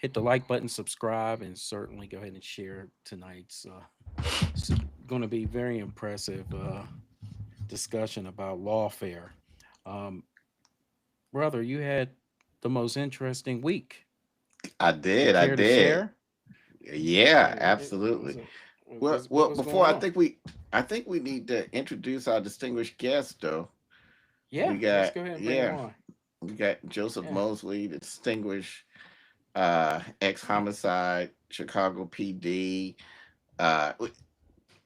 hit the like button, subscribe, and certainly go ahead and share tonight's. It's going to be very impressive discussion about lawfare. Um, Brother, you had the most interesting week. I You did. I care to did. share? Yeah, What was absolutely. it? Well, What was before going on? I think we need to introduce our distinguished guest though. Yeah, We let's got go ahead and bring him yeah, on. we got Joseph Yeah. Mosley, the distinguished ex homicide, Chicago PD.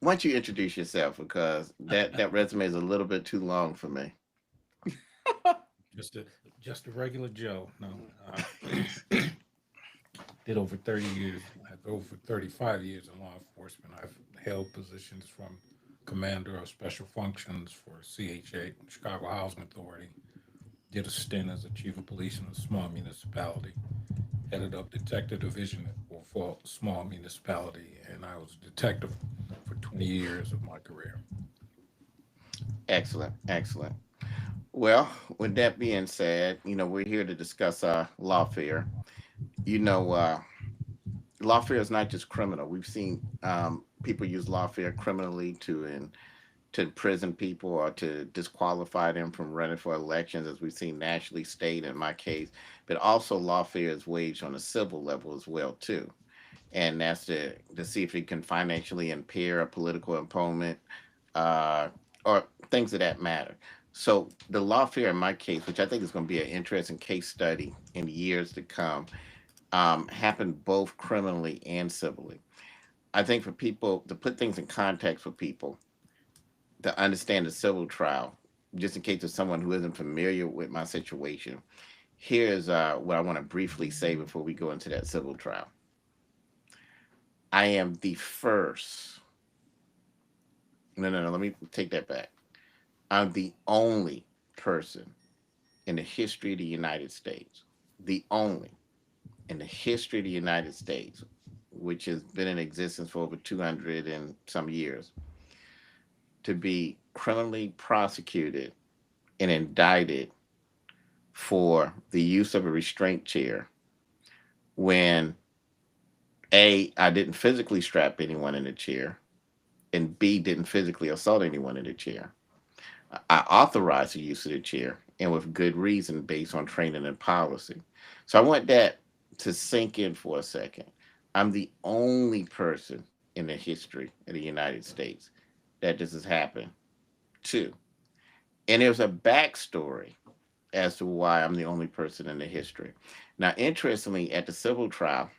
Why don't you introduce yourself because that resume is a little bit too long for me. Just a just a regular Joe. No, did over 30 years. I have over 35 years in law enforcement. I've held positions from commander of special functions for CHA, Chicago Housing Authority. Did a stint as a chief of police in a small municipality. Headed up detective division for a small municipality, and I was a detective for 20 years of my career. Excellent, excellent. Well, with that being said, we're here to discuss lawfare. You know, lawfare is not just criminal. We've seen people use lawfare criminally to imprison people or to disqualify them from running for elections, as we've seen nationally, state in my case. But also, lawfare is waged on a civil level as well too, and that's to see if it can financially impair a political opponent uh, or things of that matter. So the lawfare in my case, which I think is going to be an interesting case study in years to come, happened both criminally and civilly. I think for people to put things in context for people to understand the civil trial, just in case of someone who isn't familiar with my situation, here's what I want to briefly say before we go into that civil trial. I am the first. No, no, no. Let me take that back. I'm the only person in the history of the United States, the only in the history of the United States, which has been in existence for over 200 and some years, to be criminally prosecuted and indicted for the use of a restraint chair when A, I didn't physically strap anyone in the chair, and B, didn't physically assault anyone in the chair. I authorized the use of the chair and with good reason based on training and policy. So I want that to sink in for a second. I'm the only person in the history of the United States that this has happened to. And there's a backstory as to why I'm the only person in the history. Now, interestingly, at the civil trial,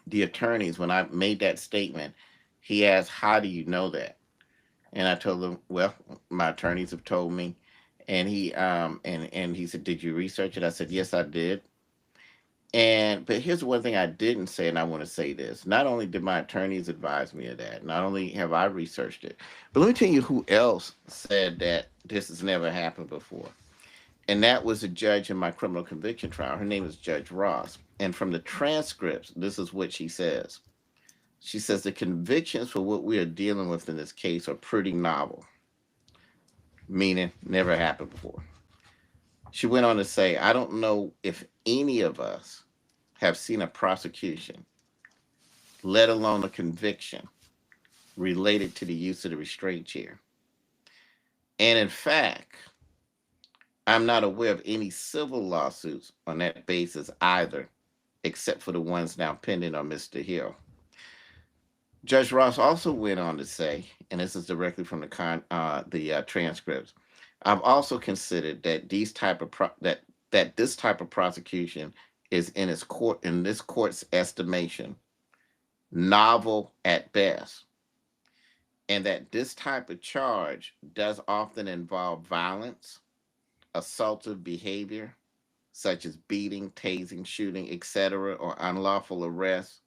the attorneys, when I made that statement, he asked, "How do you know that?" And I told him, "Well, my attorneys have told me." And he said, "Did you research it?" I said, "Yes, I did." But here's one thing I didn't say, and I want to say this. Not only did my attorneys advise me of that, not only have I researched it, but let me tell you who else said that this has never happened before. And that was a judge in my criminal conviction trial. Her name is Judge Ross. And from the transcripts, this is what she says. She says the convictions for what we are dealing with in this case are pretty novel, meaning never happened before. She went on to say, I don't know if any of us have seen a prosecution, let alone a conviction, related to the use of the restraint chair. And in fact, I'm not aware of any civil lawsuits on that basis either, except for the ones now pending on Mr. Hill. Judge Ross also went on to say, and this is directly from the transcripts. I've also considered that this type of prosecution is in this court's estimation novel at best, and that this type of charge does often involve violence, assaultive behavior, such as beating, tasing, shooting, etc., or unlawful arrest,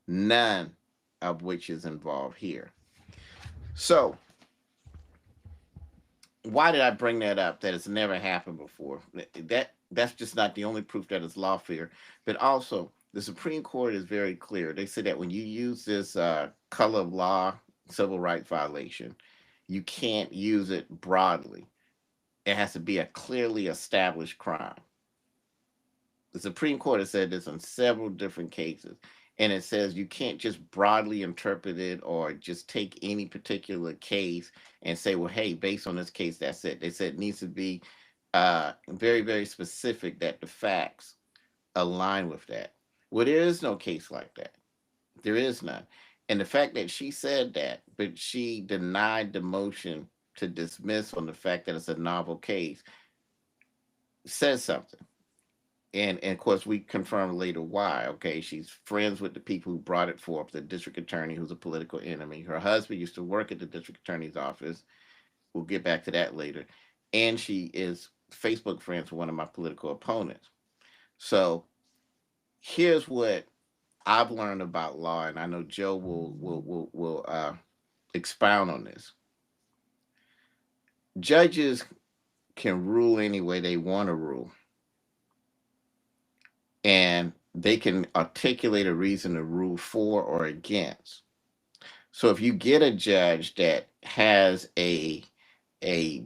none of which is involved here. So, why did I bring that up? That it's never happened before. That's just not the only proof that it's lawfare, but also the Supreme Court is very clear. They say that when you use this color of law civil rights violation, you can't use it broadly. It has to be a clearly established crime. The Supreme Court has said this on several different cases. And it says you can't just broadly interpret it or just take any particular case and say, well, hey, based on this case, that's it. They said it needs to be very, very specific that the facts align with that. Well, there is no case like that. There is none. And the fact that she said that, but she denied the motion to dismiss on the fact that it's a novel case, says something. And of course, we confirmed later why. Okay, she's friends with the people who brought it forth, the district attorney who's a political enemy. Her husband used to work at the district attorney's office. We'll get back to that later. And she is Facebook friends with one of my political opponents. So here's what I've learned about law, and I know Joe will expound on this. Judges can rule any way they want to rule, and they can articulate a reason to rule for or against. So if you get a judge that has a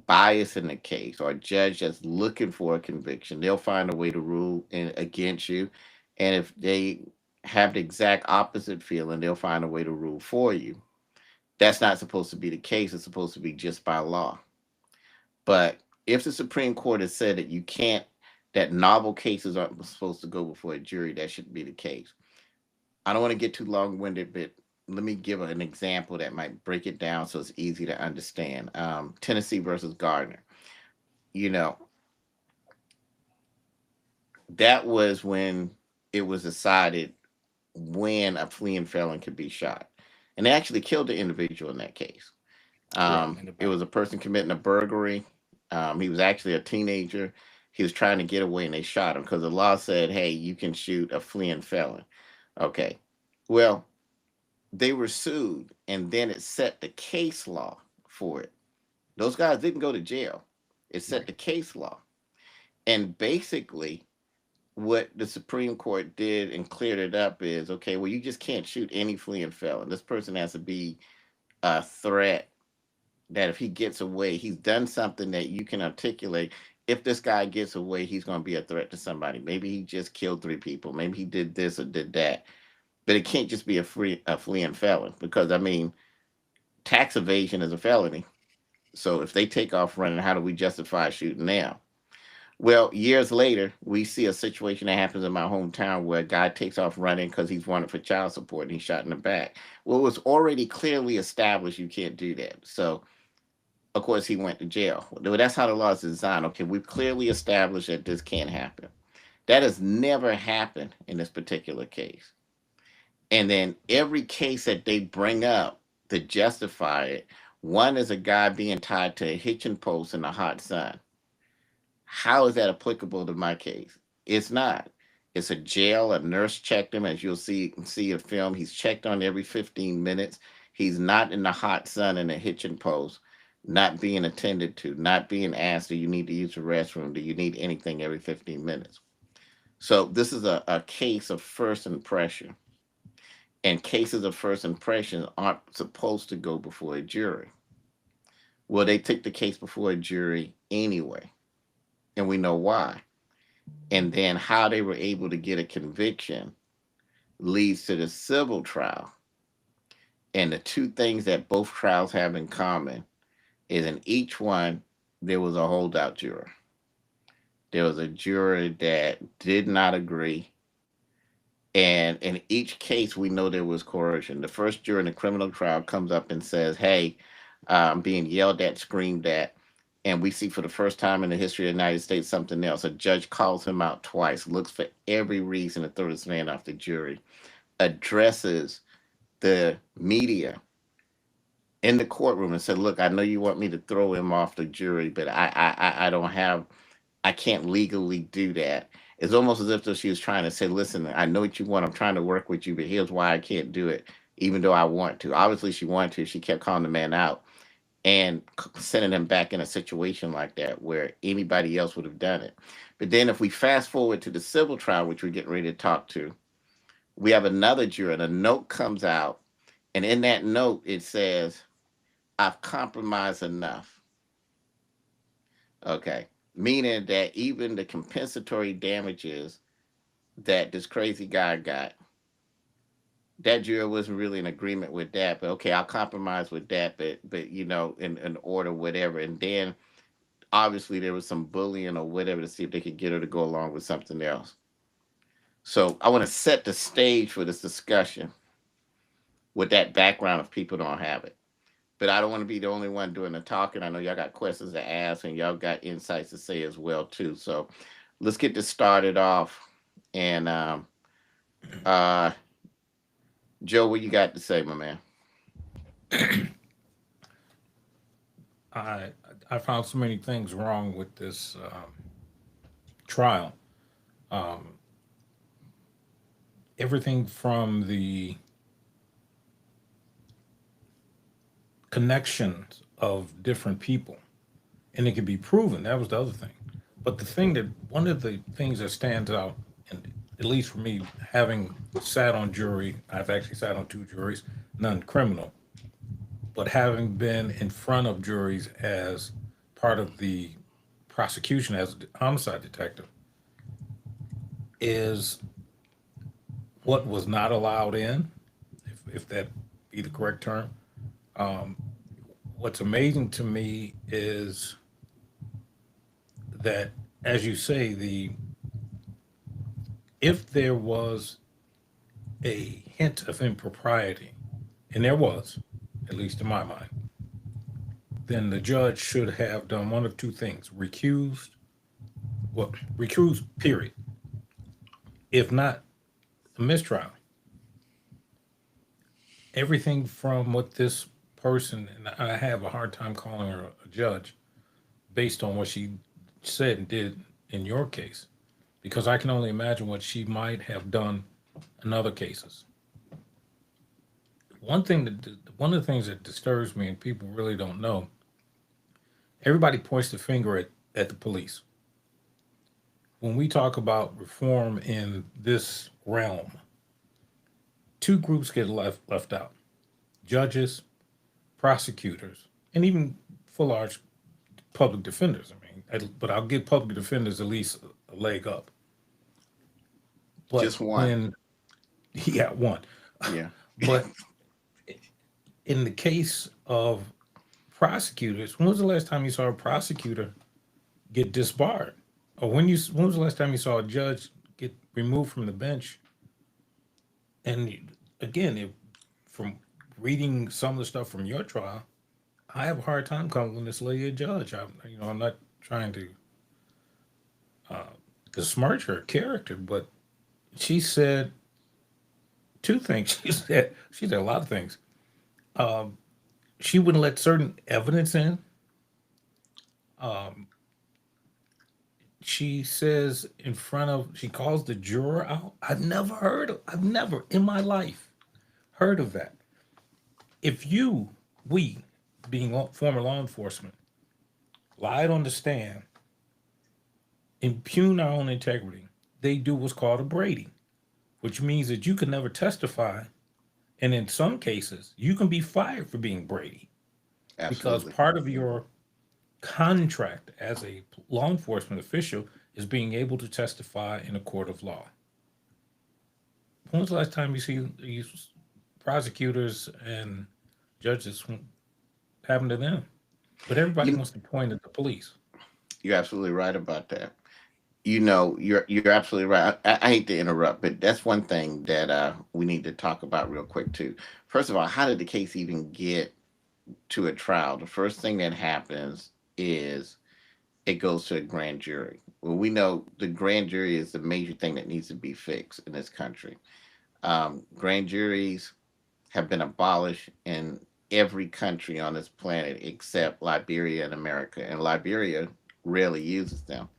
bias in the case, or a judge that's looking for a conviction, they'll find a way to rule against you. And if they have the exact opposite feeling, they'll find a way to rule for you. That's not supposed to be the case. It's supposed to be just by law. But if the Supreme Court has said that you can't, that novel cases aren't supposed to go before a jury, that shouldn't be the case. I don't want to get too long winded, but let me give an example that might break it down so it's easy to understand. Tennessee versus Gardner. You know, that was when it was decided when a fleeing felon could be shot. And they actually killed the individual in that case. Correct. In the It back. was a person committing a burglary. He was actually a teenager. He was trying to get away and they shot him because the law said, hey, you can shoot a fleeing felon. Okay. Well, they were sued and then it set the case law for it. Those guys didn't go to jail. It set Right. the case law. And basically, what the Supreme Court did and cleared it up is okay, well, you just can't shoot any fleeing felon. This person has to be a threat that if he gets away, he's done something that you can articulate. If this guy gets away, he's going to be a threat to somebody. Maybe he just killed three people. Maybe he did this or did that. But it can't just be a fleeing felon because I mean, tax evasion is a felony. So if they take off running, how do we justify shooting them? Well, years later, we see a situation that happens in my hometown where a guy takes off running because he's wanted for child support and he's shot in the back. Well, it was already clearly established you can't do that. So of course, he went to jail. Well, that's how the law is designed. Okay, we've clearly established that this can't happen. That has never happened in this particular case. And then every case that they bring up to justify it, one is a guy being tied to a hitching post in the hot sun. How is that applicable to my case? It's not. It's a jail. A nurse checked him, as you'll see a film. He's checked on every 15 minutes. He's not in the hot sun in a hitching post, not being attended to, not being asked, do you need to use the restroom? Do you need anything every 15 minutes? So this is a case of first impression. And cases of first impression aren't supposed to go before a jury. Well, they took the case before a jury anyway. And we know why. And then how they were able to get a conviction leads to the civil trial. And the two things that both trials have in common is in each one, there was a holdout juror. There was a juror that did not agree. And in each case, we know there was coercion. The first juror in the criminal trial comes up and says, hey, I'm being yelled at, screamed at. And we see for the first time in the history of the United States something else. A judge calls him out twice, looks for every reason to throw this man off the jury, addresses the media in the courtroom and said, look, I know you want me to throw him off the jury, but I don't have, I can't legally do that. It's almost as if though she was trying to say, listen, I know what you want. I'm trying to work with you, but here's why I can't do it, even though I want to. Obviously, she wanted to. She kept calling the man out and sending him back in a situation like that where anybody else would have done it. But then if we fast forward to the civil trial, which we're getting ready to talk to, we have another juror, and a note comes out. And in that note, it says, I've compromised enough. Okay. Meaning that even the compensatory damages that this crazy guy got, that jury wasn't really in agreement with that. But okay, I'll compromise with that. But in order, whatever. And then obviously there was some bullying or whatever to see if they could get her to go along with something else. So I want to set the stage for this discussion with that background if people don't have it. But I don't want to be the only one doing the talking. I know y'all got questions to ask and y'all got insights to say as well too. So let's get this started off. And uh, Joe, what you got to say, my man? I I found so many things wrong with this trial. Um, Everything from the connections of different people, and it can be proven. That was the other thing. But one of the things that stands out, and at least for me, having sat on jury, I've actually sat on two juries, none criminal, but having been in front of juries as part of the prosecution as a homicide detective, is what was not allowed in, if that be the correct term. Um, what's amazing to me is that, as you say, the if there was a hint of impropriety, and there was, at least in my mind, then the judge should have done one of two things: recused, period. If not, a mistrial. Everything from what this person, and I have a hard time calling her a judge based on what she said and did in your case, because I can only imagine what she might have done in other cases. One of the things that disturbs me, and people really don't know, everybody points the finger at the police. When we talk about reform in this realm, two groups get left out: judges, prosecutors, and even for large public defenders. I mean, but I'll give public defenders at least a leg up. But Just one. when, yeah, one. Yeah. But in the case of prosecutors, when was the last time you saw a prosecutor get disbarred? Or when was the last time you saw a judge get removed from the bench? And again, from reading some of the stuff from your trial, I have a hard time calling this lady a judge. I'm not trying to besmirch her character, but she said two things. She said a lot of things. Um, she wouldn't let certain evidence in. Um, she says in front of, she calls the juror out. I've never in my life heard of that. If we, being former law enforcement, lied on the stand, impugn our own integrity, they do what's called a Brady, which means that you can never testify. And in some cases, you can be fired for being Brady because Absolutely. part of your contract as a law enforcement official is being able to testify in a court of law. When was the last time you see these prosecutors and judges happen to them? But everybody You wants to point at the police. you're absolutely right about that. You're absolutely right. I hate to interrupt, but that's one thing that we need to talk about real quick too. First of all, how did the case even get to a trial? The first thing that happens is it goes to a grand jury. Well, we know the grand jury is the major thing that needs to be fixed in this country. Grand juries have been abolished in every country on this planet except Liberia and America, and Liberia rarely uses them.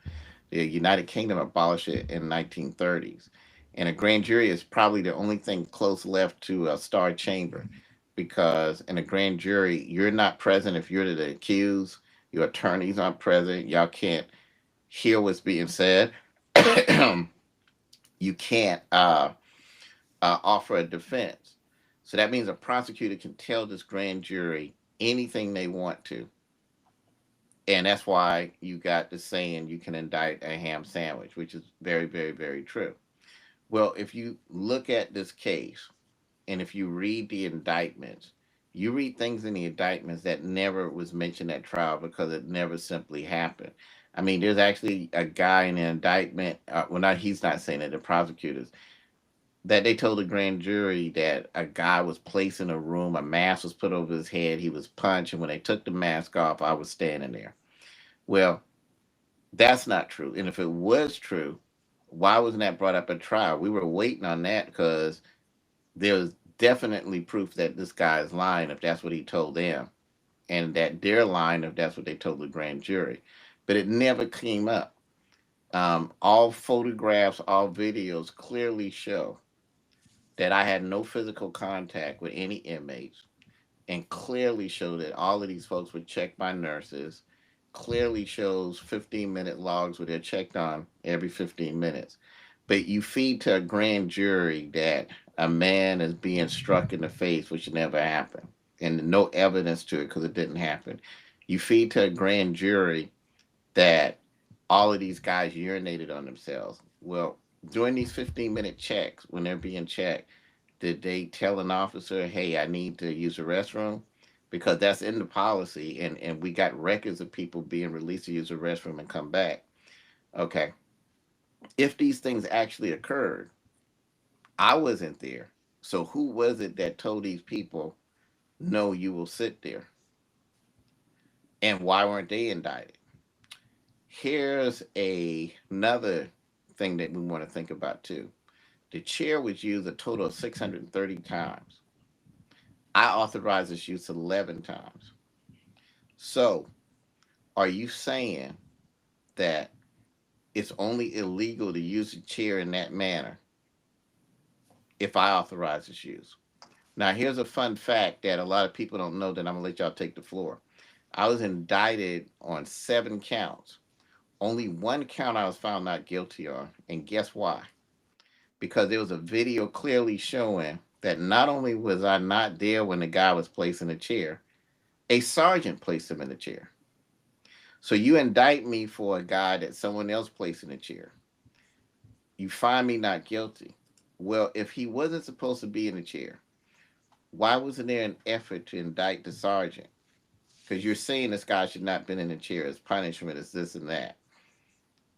The United Kingdom abolished it in 1930s. And a grand jury is probably the only thing close left to a star chamber because in a grand jury, you're not present if you're the accused, your attorneys aren't present, y'all can't hear what's being said. You can't offer a defense. So that means a prosecutor can tell this grand jury anything they want to. And that's why you got the saying you can indict a ham sandwich, which is very, very, very true. Well, if you look at this case and if you read the indictments, you read things in the indictments that never was mentioned at trial because it never simply happened. I mean, there's actually a guy in the indictment. Well, not he's not saying it. The prosecutors that they told the grand jury that a guy was placed in a room, a mask was put over his head, he was punched, and when they took the mask off, I was standing there. Well, that's not true. And if it was true, why wasn't that brought up at trial? We were waiting on that because there was definitely proof that this guy is lying if that's what he told them, and that they're lying if that's what they told the grand jury. But it never came up. All photographs, all videos clearly show that I had no physical contact with any inmates, and clearly show that all of these folks were checked by nurses. Clearly shows 15-minute logs where they're checked on every 15 minutes. But you feed to a grand jury that a man is being struck in the face, which never happened, and no evidence to it because it didn't happen. You feed to a grand jury that all of these guys urinated on themselves. Well, during these 15-minute checks, when they're being checked, did they tell an officer, hey, I need to use the restroom? Because that's in the policy, and we got records of people being released to use the restroom and come back. Okay. If these things actually occurred, I wasn't there. So who was it that told these people, no, you will sit there? And why weren't they indicted? Here's another thing that we want to think about too. The chair was used a total of 630 times. I authorized its use 11 times. So, are you saying that it's only illegal to use a chair in that manner if I authorize its use? Now, here's a fun fact that a lot of people don't know that I'm going to let y'all take the floor. I was indicted on 7 counts. Only 1 count I was found not guilty on. And guess why? Because there was a video clearly showing that not only was I not there when the guy was placed in the chair, a sergeant placed him in the chair. So you indict me for a guy that someone else placed in the chair. You find me not guilty. Well, if he wasn't supposed to be in the chair, why wasn't there an effort to indict the sergeant? Because you're saying this guy should not have been in the chair as punishment, as this and that,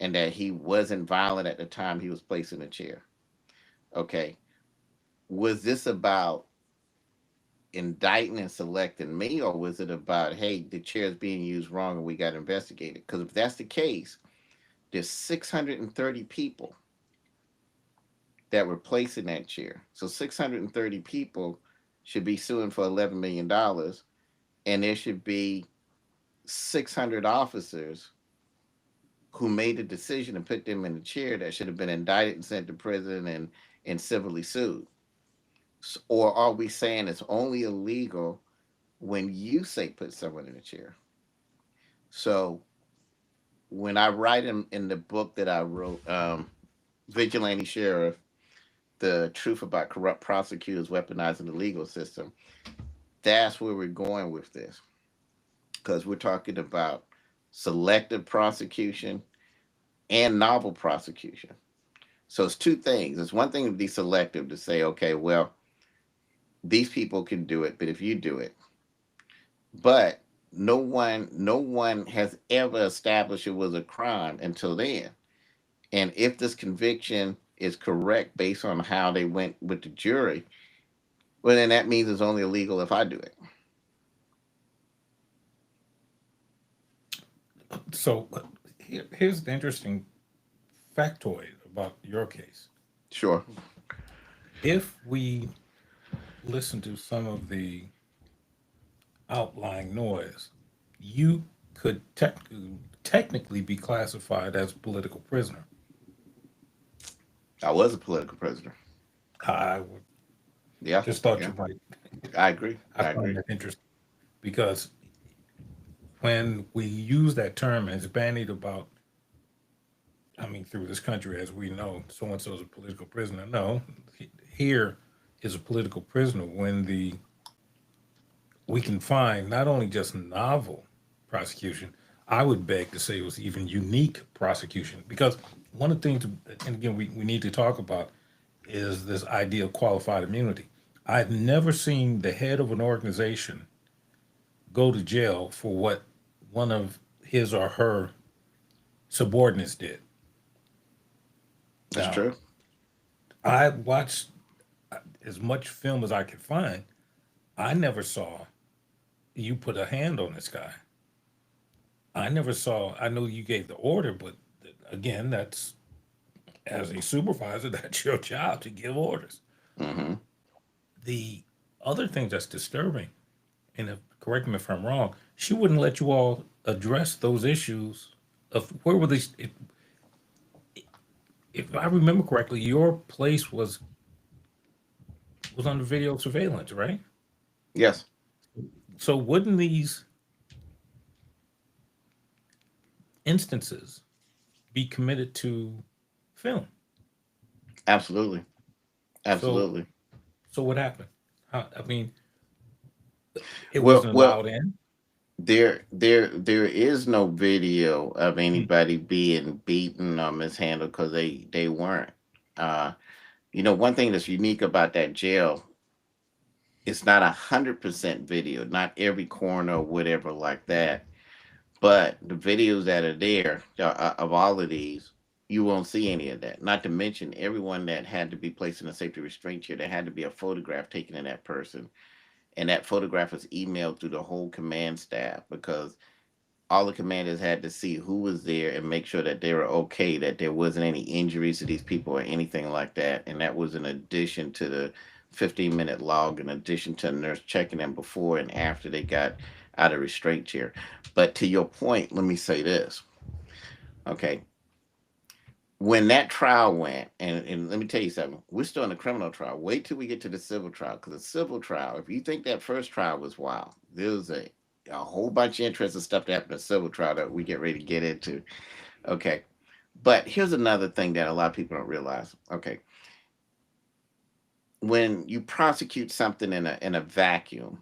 and that he wasn't violent at the time he was placed in the chair. Okay. Was this about indicting and selecting me, or was it about, hey, the chair is being used wrong and we got to investigate it? Because if that's the case, there's 630 people that were placed in that chair. So 630 people should be suing for $11 million, and there should be 600 officers who made the decision and put them in the chair that should have been indicted and sent to prison and civilly sued. Or are we saying it's only illegal when you say put someone in a chair? So when I write in the book that I wrote, Vigilante Sheriff, The Truth About Corrupt Prosecutors Weaponizing the Legal System, that's where we're going with this. Because we're talking about selective prosecution and novel prosecution. So it's two things. It's one thing to be selective, to say, okay, well, these people can do it, but if you do it, but no one has ever established it was a crime until then. And if this conviction is correct based on how they went with the jury, well, then that means it's only illegal if I do it. So here's the interesting factoid about your case. Sure. If we listen to some of the outlying noise, you could technically be classified as a political prisoner. I was a political prisoner. I would Yeah. just thought Yeah. you might. I agree. I I find agree. that interesting because when we use that term and it's bandied about, I mean, through this country, as we know, so and so is a political prisoner. No, here is a political prisoner when we can find not only just novel prosecution, I would beg to say it was even unique prosecution. Because one of the things, and again, we need to talk about is this idea of qualified immunity. I've never seen the head of an organization go to jail for what one of his or her subordinates did. That's Now, true. I watched as much film as I could find. I never saw you put a hand on this guy. I never saw, I know you gave the order, but again, that's as a supervisor, that's your job to give orders. Hmm. The other thing that's disturbing, and correct me if I'm wrong, she wouldn't let you all address those issues of where were these. If I remember correctly, your place was under video surveillance, right? Yes, So wouldn't these instances be committed to film? absolutely, So absolutely. so what happened? I mean, it Well, wasn't well, allowed in. there is no video of Mm. anybody being beaten or mishandled because they weren't. Uh, one thing that's unique about that jail, it's not 100% video. Not every corner or whatever like that. But the videos that are there of all of these, you won't see any of that. Not to mention everyone that had to be placed in a safety restraint chair, there had to be a photograph taken of that person, and that photograph was emailed through the whole command staff because all the commanders had to see who was there and make sure that they were okay, that there wasn't any injuries to these people or anything like that. And that was in addition to the 15-minute log, in addition to the nurse checking them before and after they got out of restraint chair. But to your point, let me say this. Okay. When that trial went, and let me tell you something, we're still in the criminal trial. Wait till we get to the civil trial, because the civil trial, if you think that first trial was wild, there was a whole bunch of interesting stuff that happened in the civil trial that we get ready to get into. Okay. But here's another thing that a lot of people don't realize. Okay. When you prosecute something in a vacuum,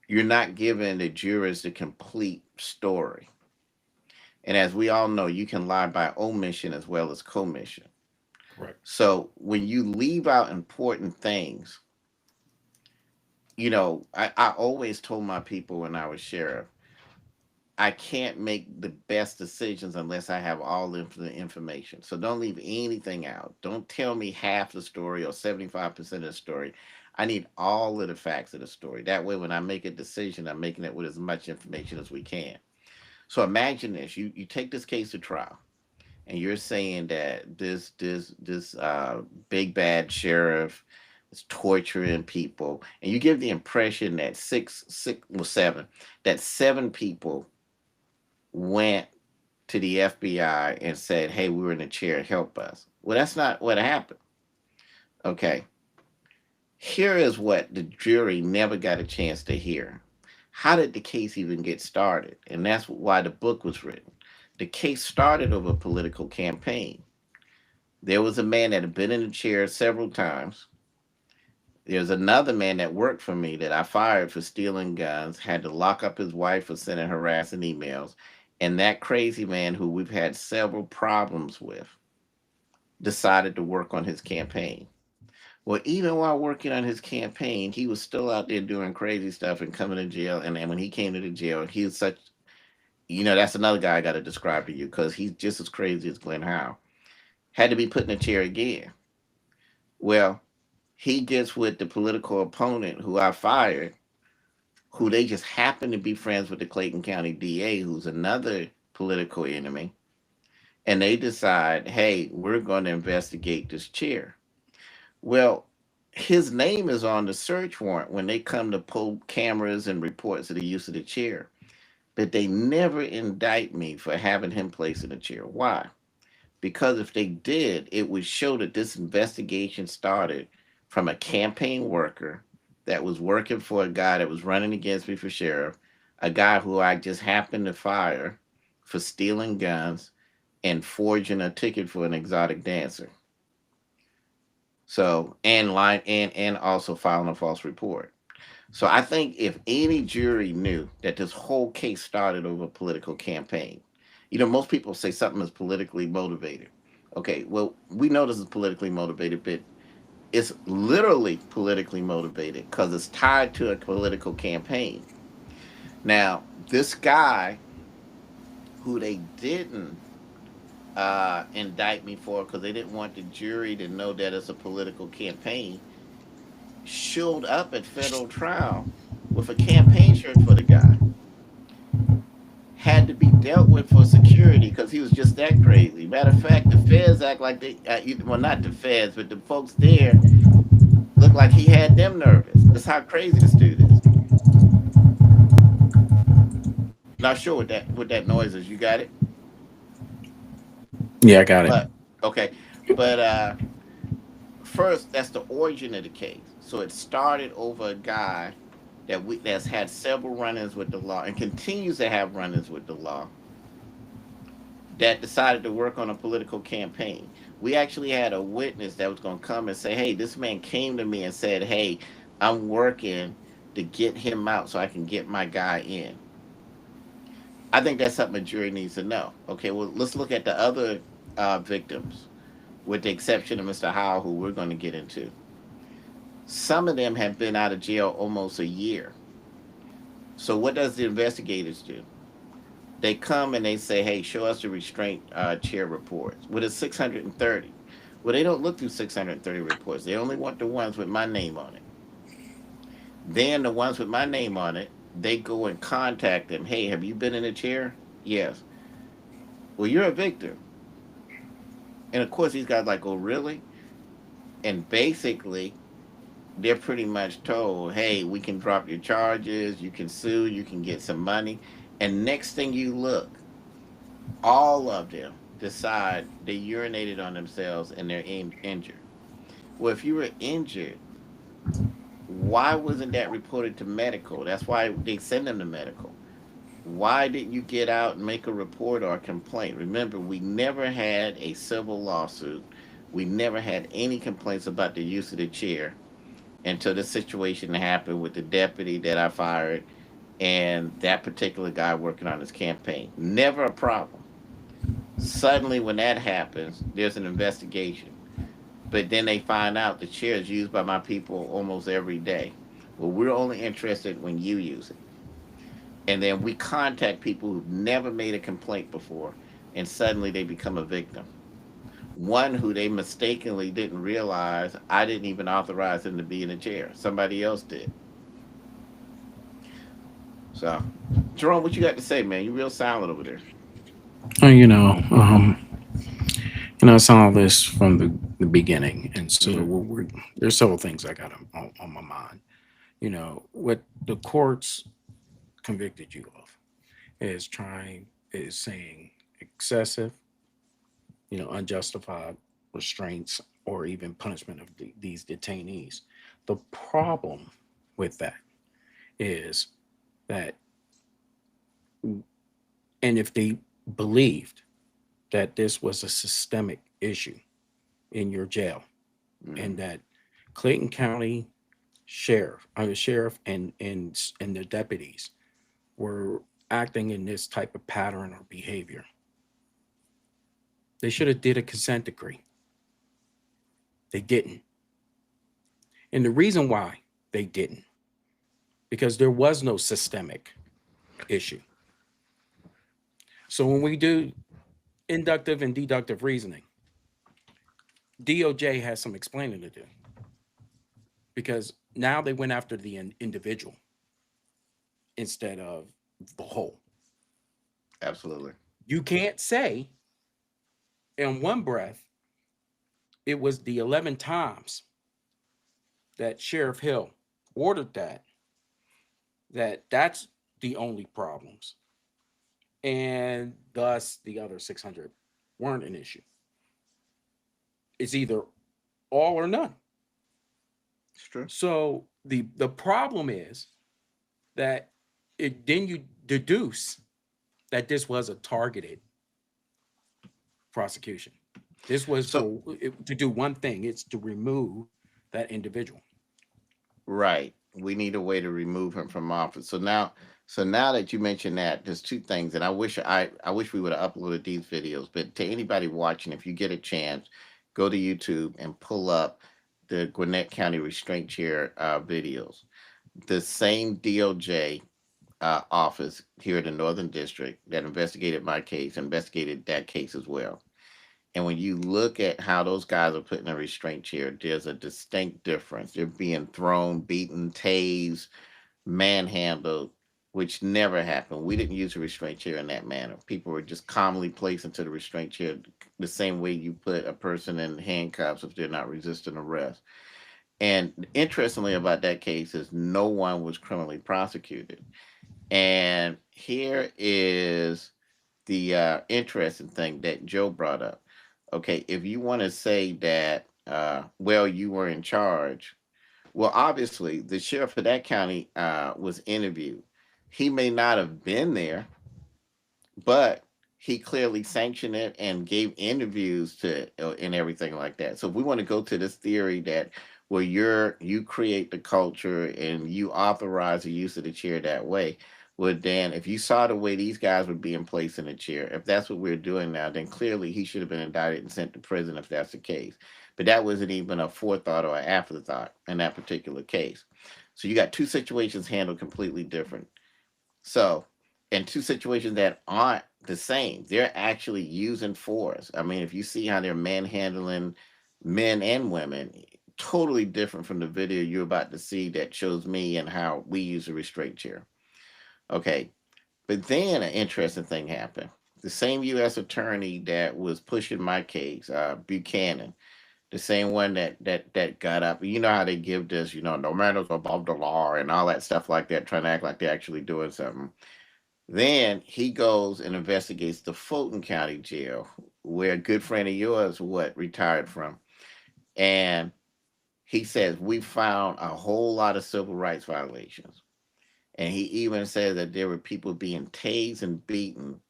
you're not giving the jurors the complete story. And as we all know, you can lie by omission as well as commission. Correct. So when you leave out important things, I always told my people when I was sheriff, I can't make the best decisions unless I have all the information. So don't leave anything out. Don't tell me half the story or 75% of the story. I need all of the facts of the story. That way, when I make a decision, I'm making it with as much information as we can. So imagine this: you take this case to trial, and you're saying that this big bad sheriff is torturing people, and you give the impression that seven people went to the FBI and said, "Hey, we were in a chair, help us." Well, that's not what happened. Okay, here is what the jury never got a chance to hear. How did the case even get started? And that's why the book was written. The case started over a political campaign. There was a man that had been in the chair several times. There's another man that worked for me that I fired for stealing guns, had to lock up his wife for sending harassing emails. And that crazy man, who we've had several problems with, decided to work on his campaign. Well, even while working on his campaign, he was still out there doing crazy stuff and coming to jail. And then when he came to the jail, he was such, that's another guy I got to describe to you because he's just as crazy as Glenn Howe. Had to be put in a chair again. Well, he gets with the political opponent who I fired, who they just happen to be friends with the Clayton County DA, who's another political enemy. And they decide, hey, we're going to investigate this chair. Well, his name is on the search warrant when they come to pull cameras and reports of the use of the chair. But they never indict me for having him placed in a chair. Why? Because if they did, it would show that this investigation started from a campaign worker that was working for a guy that was running against me for sheriff, a guy who I just happened to fire for stealing guns and forging a ticket for an exotic dancer. So and also filing a false report. So I think if any jury knew that this whole case started over a political campaign, most people say something is politically motivated. Okay, well, we know this is politically motivated, but it's literally politically motivated because it's tied to a political campaign. Now, this guy who they didn't indict me for because they didn't want the jury to know that it's a political campaign showed up at federal trial with a campaign shirt for the guy. Had to be dealt with for security because he was just that crazy. Matter of fact, the feds act like well, not the feds, but the folks there looked like he had them nervous. That's how crazy this dude is. Not sure what that noise is. You got it? Yeah, I got it. But okay. But first, that's the origin of the case. So it started over a guy that's had several run-ins with the law and continues to have run-ins with the law that decided to work on a political campaign. We actually had a witness that was going to come and say, "Hey, this man came to me and said, 'Hey, I'm working to get him out so I can get my guy in.'" I think that's something a jury needs to know. Okay, well, let's look at the other victims, with the exception of Mr. Howell, who we're going to get into. Some of them have been out of jail almost a year. So what does the investigators do? They come and they say, "Hey, show us the restraint chair reports." With a 630. Well, they don't look through 630 reports. They only want the ones with my name on it. Then the ones with my name on it, they go and contact them. "Hey, have you been in a chair?" "Yes." "Well, you're a victim." And of course, these guys like, "Oh, really?" And basically, they're pretty much told, "Hey, we can drop your charges. You can sue. You can get some money." And next thing you look, all of them decide they urinated on themselves and they're injured. Well, if you were injured, why wasn't that reported to medical? That's why they send them to medical. Why didn't you get out and make a report or a complaint? Remember, we never had a civil lawsuit. We never had any complaints about the use of the chair until this situation happened with the deputy that I fired and that particular guy working on his campaign. Never a problem. Suddenly, when that happens, there's an investigation. But then they find out the chair is used by my people almost every day. Well, we're only interested when you use it. And then we contact people who've never made a complaint before, and suddenly they become a victim. One who they mistakenly didn't realize I didn't even authorize them to be in a chair. Somebody else did. So, Jerome, what you got to say, man? You real silent over there. Oh, I saw this from the beginning, and so Hmm. there's several things I got on my mind. What the courts convicted you of is saying excessive, unjustified restraints or even punishment of these detainees. The problem with that is that, and if they believed that this was a systemic issue in your jail, Hmm. and that Clayton County sheriff and the deputies were acting in this type of pattern or behavior, they should have did a consent decree. They didn't, and the reason why they didn't, because there was no systemic issue. So when we do inductive and deductive reasoning, DOJ has some explaining to do, because now they went after the individual instead of the whole. Absolutely. You can't say in one breath it was the 11 times that Sheriff Hill ordered that's the only problems, and thus the other 600 weren't an issue. It's either all or none. It's true. So the problem is that then you deduce that this was a targeted prosecution. This was So, to do one thing. It's to remove that individual. right. We need a way to remove him from office. So now So now that you mentioned that, there's two things, and I wish we would have uploaded these videos. But to anybody watching, if you get a chance, go to YouTube and pull up the Gwinnett County Restraint Chair videos. The same DOJ office here in the Northern District that investigated my case investigated that case as well. And when you look at how those guys are put in a restraint chair, there's a distinct difference. They're being thrown, beaten, tased, manhandled, which never happened. We didn't use a restraint chair in that manner. People were just calmly placed into the restraint chair the same way you put a person in handcuffs if they're not resisting arrest. And interestingly about that case is no one was criminally prosecuted. And here is the interesting thing that Joe brought up. Okay, if you want to say that, well, you were in charge, well, obviously, the sheriff of that county was interviewed. He may not have been there, but he clearly sanctioned it and gave interviews to and everything like that. So if we want to go to this theory that where you create the culture and you authorize the use of the chair that way, well then if you saw the way these guys were being placed in the chair, if that's what we're doing now, then clearly he should have been indicted and sent to prison if that's the case. But that wasn't even a forethought or an afterthought in that particular case. So you got two situations handled completely different. So, in two situations that aren't the same, they're actually using force. I mean, if you see how they're manhandling men and women, totally different from the video you're about to see that shows me and how we use a restraint chair. Okay, but then an interesting thing happened. The same U.S. attorney that was pushing my case, Buchanan, the same one that got up. You know how they give this, no man is above the law and all that stuff like that, trying to act like they're actually doing something. Then he goes and investigates the Fulton County Jail, where a good friend of yours, retired from. And he says, we found a whole lot of civil rights violations. And he even said that there were people being tased and beaten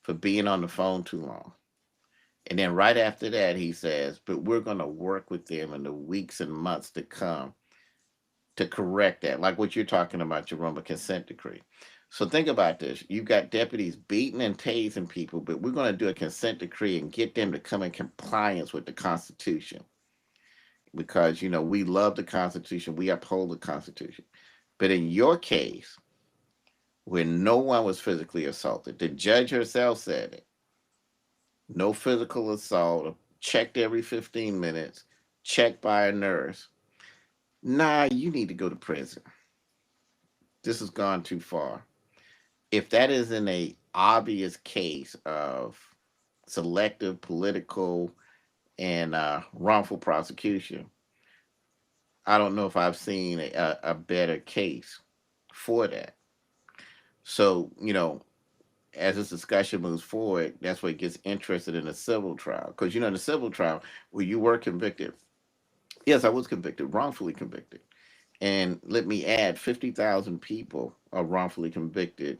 for being on the phone too long. And then right after that, he says, but we're going to work with them in the weeks and months to come to correct that, like what you're talking about, Jerome, a consent decree. So think about this. You've got deputies beating and tasing people, but we're going to do a consent decree and get them to come in compliance with the Constitution because, we love the Constitution. We uphold the Constitution. But in your case, where no one was physically assaulted, the judge herself said it. No physical assault, checked every 15 minutes, checked by a nurse. Nah, you need to go to prison. This has gone too far. If that isn't a obvious case of selective political and wrongful prosecution, I don't know if I've seen a better case for that. So, as this discussion moves forward, that's what gets interested in a civil trial. Because, in a civil trial, where you were convicted, yes, I was convicted, wrongfully convicted. And let me add, 50,000 people are wrongfully convicted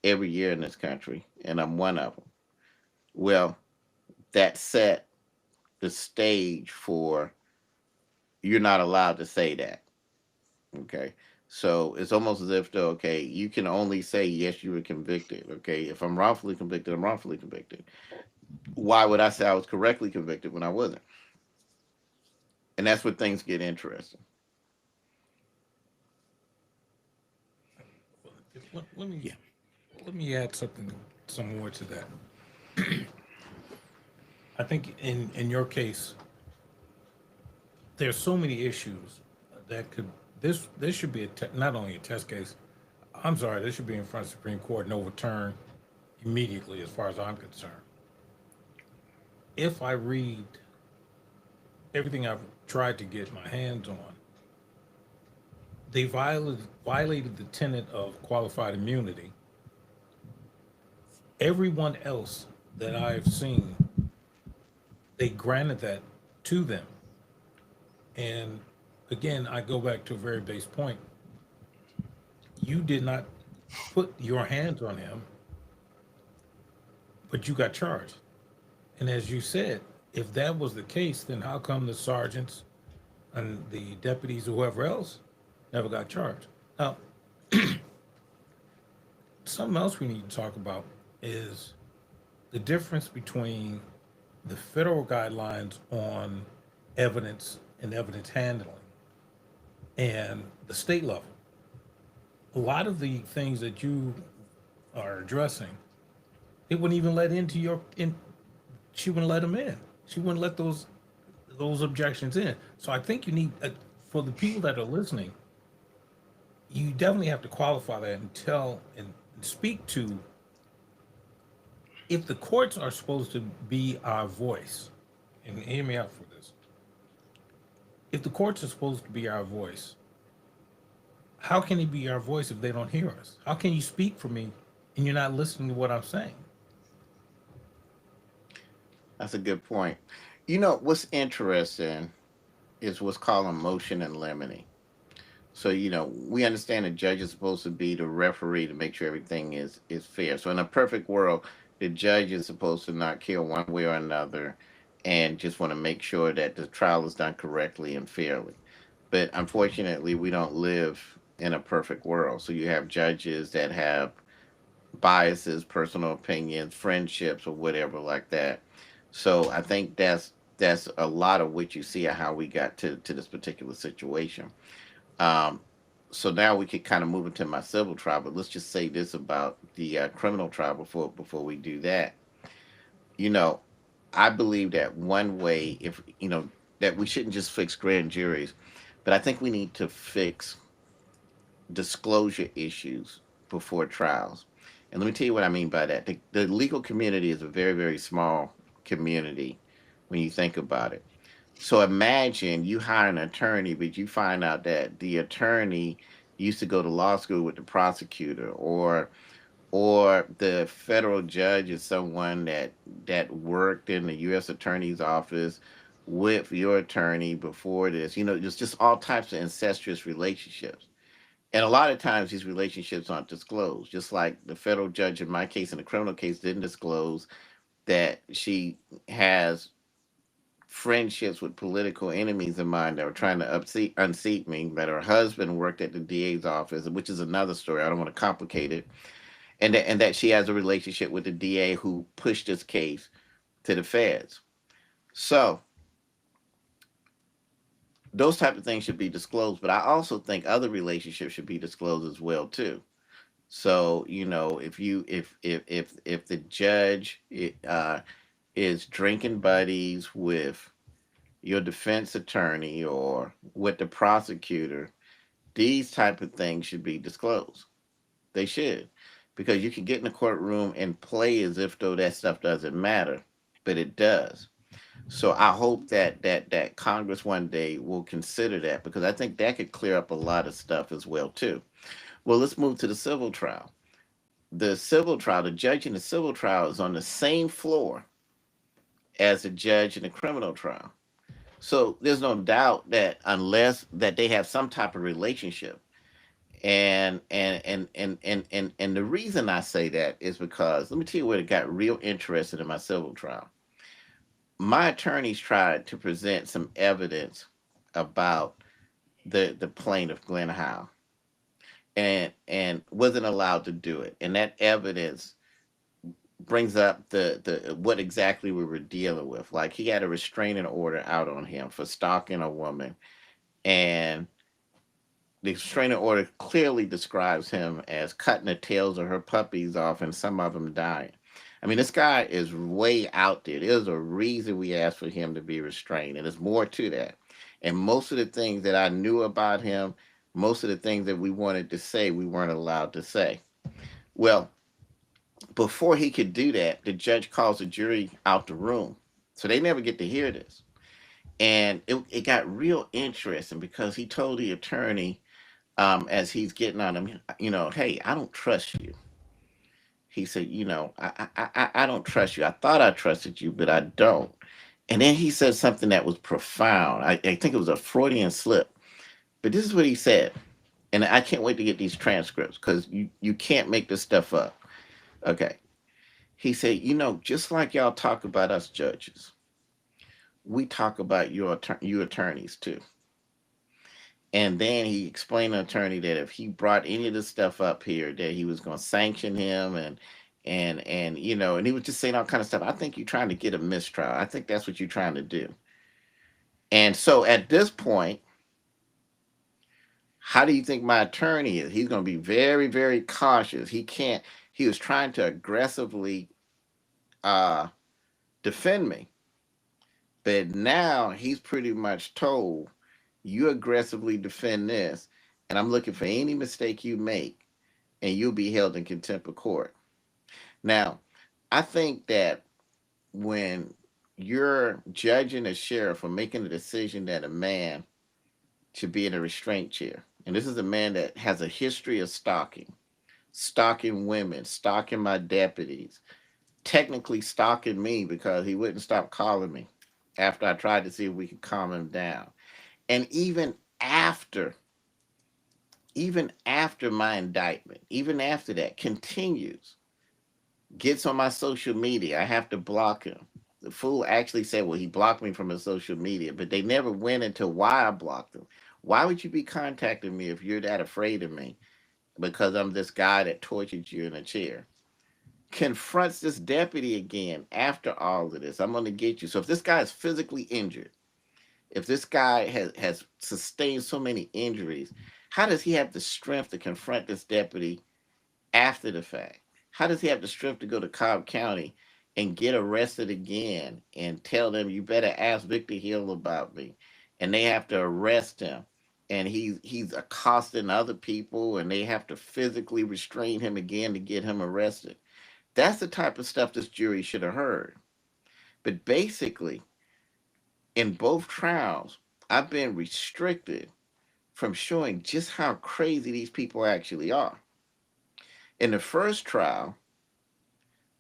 every year in this country, and I'm one of them. Well, that set the stage for you're not allowed to say that. Okay. So it's almost as if, though, okay, you can only say, yes, you were convicted. Okay. If I'm wrongfully convicted, I'm wrongfully convicted. Why would I say I was correctly convicted when I wasn't? And that's where things get interesting. Let me Yeah. let me add some more to that. I think in your case, there's so many issues that could this should be not only a test case. I'm sorry, this should be in front of the Supreme Court and overturned immediately, as far as I'm concerned. If I read everything I've tried to get my hands on, they violated the tenet of qualified immunity. Everyone else that I've seen, they granted that to them. And again, I go back to a very base point. You did not put your hands on him, but you got charged. And as you said, if that was the case, then how come the sergeants and the deputies or whoever else never got charged? Now, something else we need to talk about is the difference between the federal guidelines on evidence and evidence handling and the state level. A lot of the things that you are addressing, it wouldn't even let into your in. She wouldn't let them in. She wouldn't let those objections in. So I think you need for the people that are listening, you definitely have to qualify that and tell and speak to if the courts are supposed to be our voice. And hear me out for this. If the courts are supposed to be our voice, how can it be our voice if they don't hear us? How can you speak for me and you're not listening to what I'm saying? That's a good point. You know, what's interesting is what's called a motion in limine. So, we understand the judge is supposed to be the referee to make sure everything is fair. So in a perfect world, the judge is supposed to not care one way or another and just want to make sure that the trial is done correctly and fairly. But unfortunately, we don't live in a perfect world. So you have judges that have biases, personal opinions, friendships, or whatever like that. So I think that's a lot of what you see of how we got to this particular situation. Um, so now we could kind of move into my civil trial, but let's just say this about the criminal trial before we do that. You know, I believe that one way, if that we shouldn't just fix grand juries, but I think we need to fix disclosure issues before trials. And let me tell you what I mean by that. The legal community is a very, very small community when you think about it. So imagine you hire an attorney, but you find out that the attorney used to go to law school with the prosecutor, or the federal judge is someone that worked in the U.S. attorney's office with your attorney before this. Just all types of incestuous relationships. And a lot of times these relationships aren't disclosed. Just like the federal judge in my case, in the criminal case, didn't disclose that she has friendships with political enemies of mine that were trying to unseat me, that her husband worked at the DA's office, which is another story. I don't want to complicate it. And that she has a relationship with the DA who pushed this case to the feds. So those type of things should be disclosed. But I also think other relationships should be disclosed as well too. So if the judge is drinking buddies with your defense attorney or with the prosecutor, these type of things should be disclosed. They should, because you can get in the courtroom and play as if though that stuff doesn't matter, but it does. So I hope that Congress one day will consider that, because I think that could clear up a lot of stuff as well too. Well, let's move to the civil trial. The civil trial, the judge in the civil trial is on the same floor as the judge in the criminal trial. So there's no doubt that unless that they have some type of relationship. And the reason I say that is because, let me tell you where it got real interested in my civil trial. My attorneys tried to present some evidence about the plaintiff Glenn Howe, and wasn't allowed to do it. And that evidence brings up the what exactly we were dealing with. Like, he had a restraining order out on him for stalking a woman, and the restraining order clearly describes him as cutting the tails of her puppies off and some of them dying. I mean, this guy is way out there. There's a reason we asked for him to be restrained, and there's more to that. And most of the things that I knew about him, most of the things that we wanted to say, we weren't allowed to say. Well, before he could do that, the judge calls the jury out the room. So they never get to hear this. And it got real interesting because he told the attorney, as he's getting on him, hey, I don't trust you. He said, I don't trust you. I thought I trusted you, but I don't. And then he said something that was profound. I think it was a Freudian slip, but this is what he said. And I can't wait to get these transcripts, because you can't make this stuff up. Okay. He said, just like y'all talk about us judges, we talk about you attorneys too. And then he explained to the attorney that if he brought any of this stuff up here, that he was going to sanction him and and he was just saying all kind of stuff. I think you're trying to get a mistrial. I think that's what you're trying to do. And so at this point, how do you think my attorney is? He's going to be very, very cautious. He can't. He was trying to aggressively uh, defend me, but now he's pretty much told you aggressively defend this, and I'm looking for any mistake you make, and you'll be held in contempt of court. Now, I think that when you're judging a sheriff for making a decision that a man should be in a restraint chair, and this is a man that has a history of stalking women, stalking my deputies, technically stalking me because he wouldn't stop calling me after I tried to see if we could calm him down. And after, even after my indictment, even after that, continues, gets on my social media. I have to block him. The fool actually said, well, he blocked me from his social media, but they never went into why I blocked him. Why would you be contacting me if you're that afraid of me? Because I'm this guy that tortured you in a chair. Confronts this deputy again after all of this. I'm going to get you. So if this guy is physically injured, if this guy has sustained so many injuries, how does he have the strength to confront this deputy after the fact? How does he have the strength to go to Cobb County and get arrested again and tell them you better ask Victor Hill about me? And they have to arrest him. And he's accosting other people and they have to physically restrain him again to get him arrested. That's the type of stuff this jury should have heard. But basically, in both trials, I've been restricted from showing just how crazy these people actually are. In the first trial,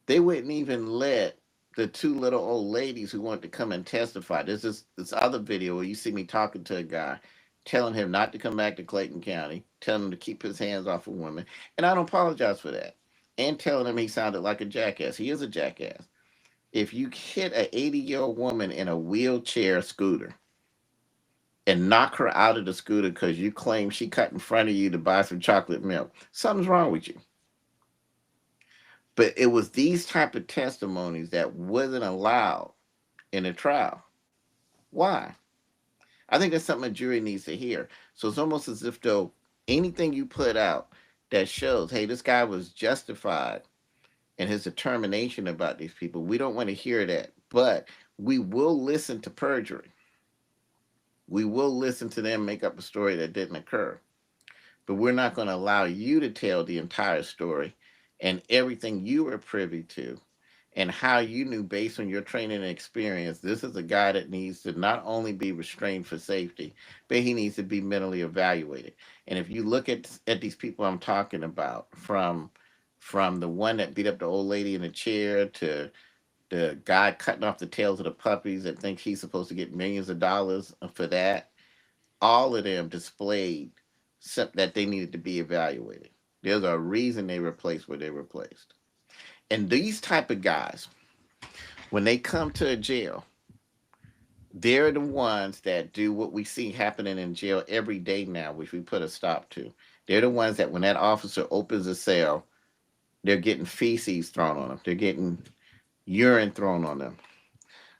they wouldn't even let the two little old ladies who wanted to come and testify. There's this other video where you see me talking to a guy, telling him not to come back to Clayton County, telling him to keep his hands off of women, and I don't apologize for that. And telling him he sounded like a jackass. He is a jackass. If you hit an 80-year-old woman in a wheelchair scooter and knock her out of the scooter because you claim she cut in front of you to buy some chocolate milk, something's wrong with you. But it was these type of testimonies that wasn't allowed in a trial. Why? I think that's something a jury needs to hear. So it's almost as if though anything you put out that shows, hey, this guy was justified in his determination about these people, we don't want to hear that. But we will listen to perjury. We will listen to them make up a story that didn't occur. But we're not going to allow you to tell the entire story and everything you were privy to and how you knew based on your training and experience. This is a guy that needs to not only be restrained for safety, but he needs to be mentally evaluated. And if you look at these people I'm talking about, from the one that beat up the old lady in the chair to the guy cutting off the tails of the puppies that thinks he's supposed to get millions of dollars for that, all of them displayed that they needed to be evaluated. There's a reason they were placed where they were placed. And these type of guys, when they come to a jail, they're the ones that do what we see happening in jail every day now, which we put a stop to. They're the ones that when that officer opens a cell, they're getting feces thrown on them. They're getting urine thrown on them.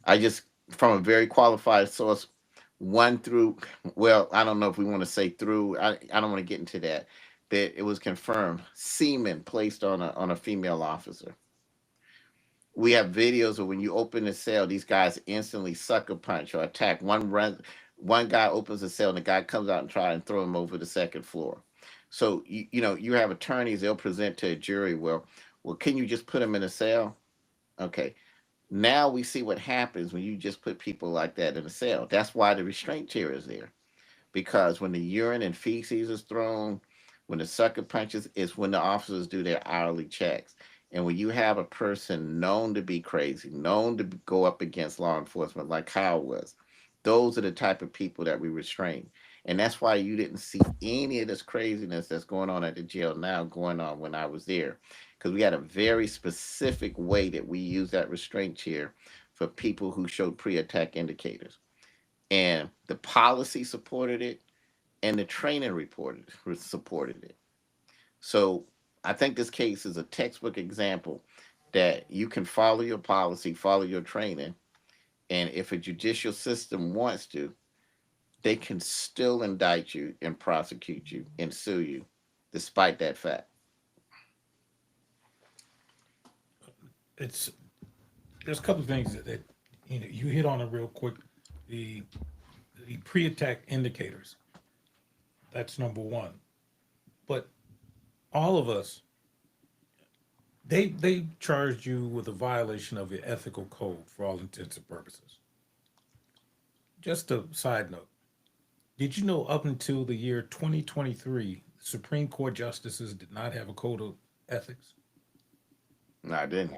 I just, from a very qualified source, one through, well, I don't know if we want to say through, I don't want to get into that, but it was confirmed semen placed on a female officer. We have videos of when you open the cell, these guys instantly sucker punch or attack. One guy opens the cell and the guy comes out and try and throw him over the second floor. So you have attorneys, they'll present to a jury, well, can you just put him in a cell? Okay. Now we see what happens when you just put people like that in a cell. That's why the restraint chair is there. Because when the urine and feces is thrown, when the sucker punches, is when the officers do their hourly checks. And when you have a person known to be crazy, known to go up against law enforcement, like Kyle was, those are the type of people that we restrain. And that's why you didn't see any of this craziness that's going on at the jail now going on when I was there. Because we had a very specific way that we use that restraint chair for people who showed pre attack indicators. And the policy supported it, and the training supported it. So I think this case is a textbook example that you can follow your policy, follow your training, and if a judicial system wants to, they can still indict you and prosecute you and sue you, despite that fact. It's there's a couple of things that you hit on it real quick. The the pre-attack indicators. That's number one. But all of us, they charged you with a violation of your ethical code for all intents and purposes. Just a side note. Did you know up until the year 2023, Supreme Court justices did not have a code of ethics? No, I didn't.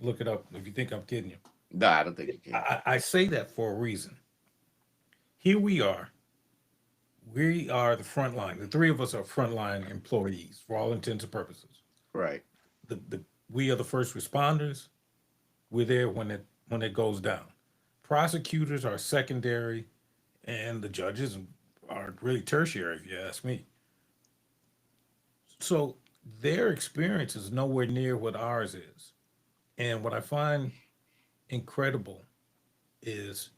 Look it up if you think I'm kidding you. No, I don't think you can. I say that for a reason. Here we are. We are the front line. The three of us are frontline employees for all intents and purposes. Right. We are the first responders. We're there when it goes down. Prosecutors are secondary, and the judges are really tertiary, if you ask me. So their experience is nowhere near what ours is. And what I find incredible is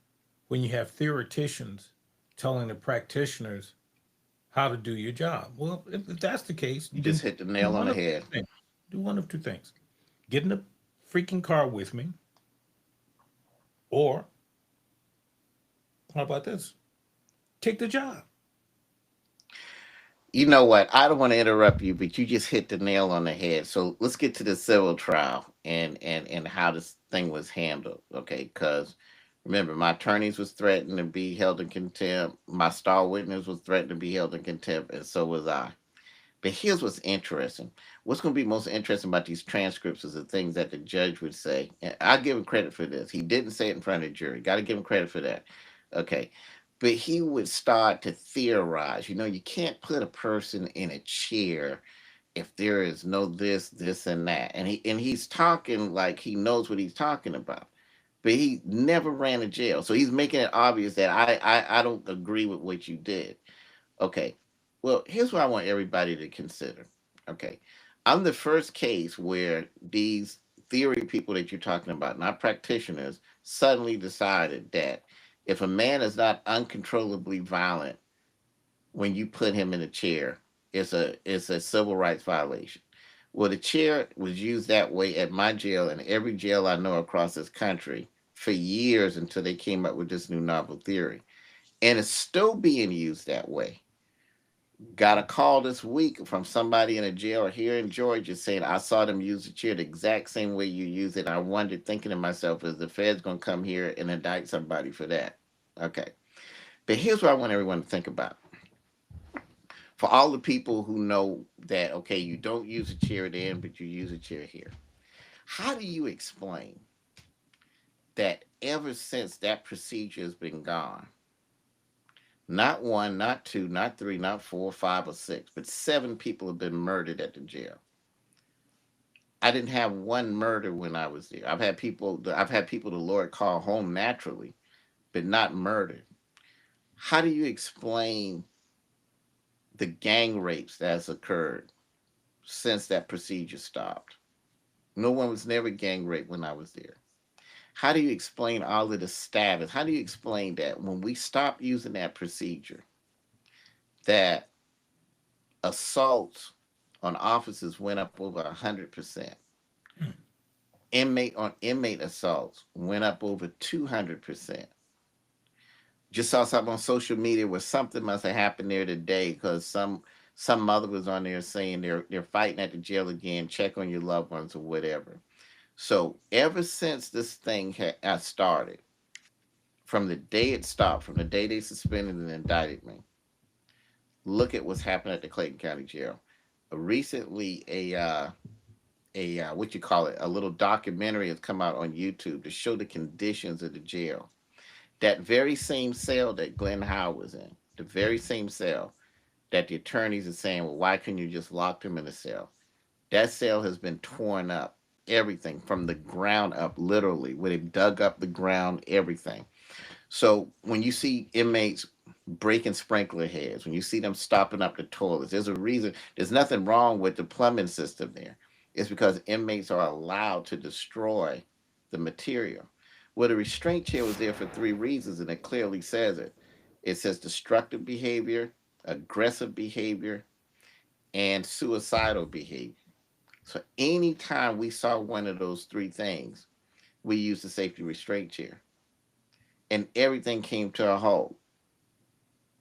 when you have theoreticians telling the practitioners how to do your job. Well, if that's the case, You then just hit the do nail on one the of head. two things. Do one of two things. Get in the freaking car with me, or how about this? Take the job. You know what? I don't want to interrupt you, but you just hit the nail on the head. So let's get to the civil trial and how this thing was handled. Okay, because remember, my attorneys was threatened to be held in contempt. My star witness was threatened to be held in contempt, and so was I. But here's what's interesting. What's going to be most interesting about these transcripts is the things that the judge would say. And I give him credit for this. He didn't say it in front of the jury. Got to give him credit for that. Okay. But he would start to theorize. You can't put a person in a chair if there is no this, this, and that. And he's talking like he knows what he's talking about. But he never ran a jail. So he's making it obvious that I don't agree with what you did. Okay. Well, here's what I want everybody to consider. Okay. I'm the first case where these theory people that you're talking about, not practitioners, suddenly decided that if a man is not uncontrollably violent when you put him in a chair, it's a civil rights violation. Well, the chair was used that way at my jail and every jail I know across this country for years until they came up with this new novel theory. And it's still being used that way. Got a call this week from somebody in a jail here in Georgia saying I saw them use the chair the exact same way you use it. I wondered, thinking to myself, is the feds going to come here and indict somebody for that? Okay. But here's what I want everyone to think about. For all the people who know that, okay, you don't use a chair then, but you use a chair here. How do you explain that ever since that procedure has been gone, not one, not two, not three, not four, five, or six, but seven people have been murdered at the jail. I didn't have one murder when I was there. I've had people the Lord call home naturally, but not murdered. How do you explain the gang rapes that has occurred since that procedure stopped? No one was never gang raped when I was there. How do you explain all of the stabbings? How do you explain that when we stopped using that procedure, that assaults on officers went up over 100%? Inmate on inmate assaults went up over 200%. Just saw something on social media where something must have happened there today because some mother was on there saying they're fighting at the jail again. Check on your loved ones or whatever. So ever since this thing had started, from the day it stopped, from the day they suspended and indicted me, look at what's happened at the Clayton County Jail. Recently, a what you call it, a little documentary has come out on YouTube to show the conditions of the jail. That very same cell that Glenn Howe was in, the very same cell that the attorneys are saying, well, why couldn't you just lock him in a cell? That cell has been torn up, everything from the ground up, literally, where they've dug up the ground, everything. So when you see inmates breaking sprinkler heads, when you see them stopping up the toilets, there's a reason. There's nothing wrong with the plumbing system there. It's because inmates are allowed to destroy the material. Well, the restraint chair was there for three reasons, and it clearly says it. It says destructive behavior, aggressive behavior, and suicidal behavior. So anytime we saw one of those three things, we used the safety restraint chair, and everything came to a halt.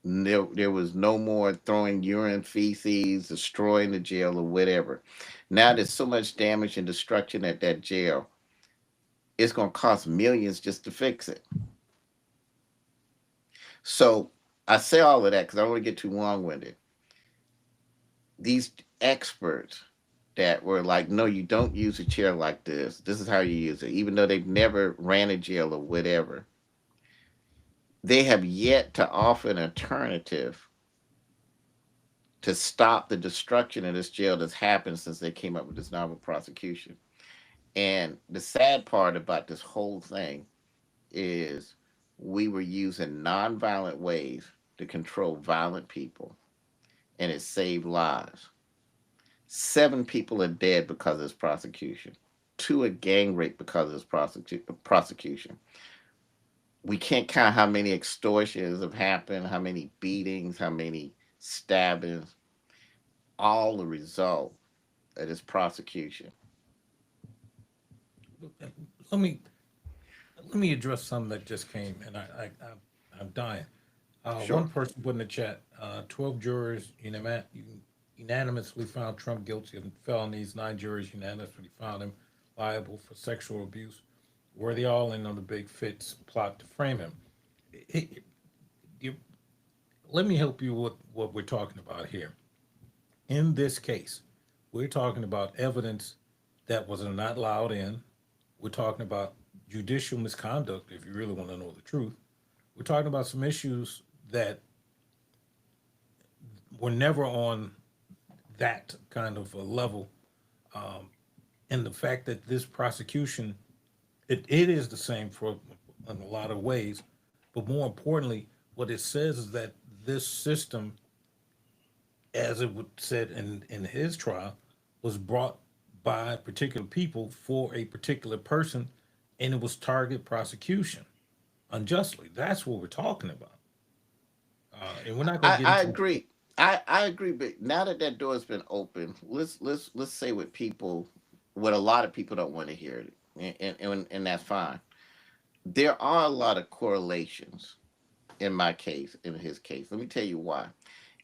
There was no more throwing urine, feces, destroying the jail, or whatever. Now there's so much damage and destruction at that jail, it's going to cost millions just to fix it. So I say all of that because I don't want to get too long winded. These experts that were like, no, you don't use a chair like this. This is how you use it, even though they've never ran a jail or whatever. They have yet to offer an alternative to stop the destruction of this jail that's happened since they came up with this novel prosecution. And the sad part about this whole thing is we were using nonviolent ways to control violent people, and it saved lives. 7 people are dead because of this prosecution. 2 are gang raped because of this prosecution. We can't count how many extortions have happened, how many beatings, how many stabbings, all the result of this prosecution. Let me let me address something that just came, and I'm dying. Sure. One person put in the chat, 12 jurors unanimously found Trump guilty of felonies. 9 jurors unanimously found him liable for sexual abuse. Were they all in on the big Fitz plot to frame him? It- you- Let me help you with what we're talking about here. In this case, we're talking about evidence that was not allowed in. We're talking about judicial misconduct, if you really want to know the truth. We're talking about some issues that were never on that kind of a level. And the fact that this prosecution, it is the same for in a lot of ways, but more importantly, what it says is that this system, as it would said in his trial, was brought by particular people for a particular person, and it was target prosecution unjustly. That's what we're talking about, and we're not going to get I into. agree. I agree, but now that that door has been opened, let's say what people, what a lot of people don't want to hear, and that's fine. There are a lot of correlations in my case, in his case. Let me tell you why.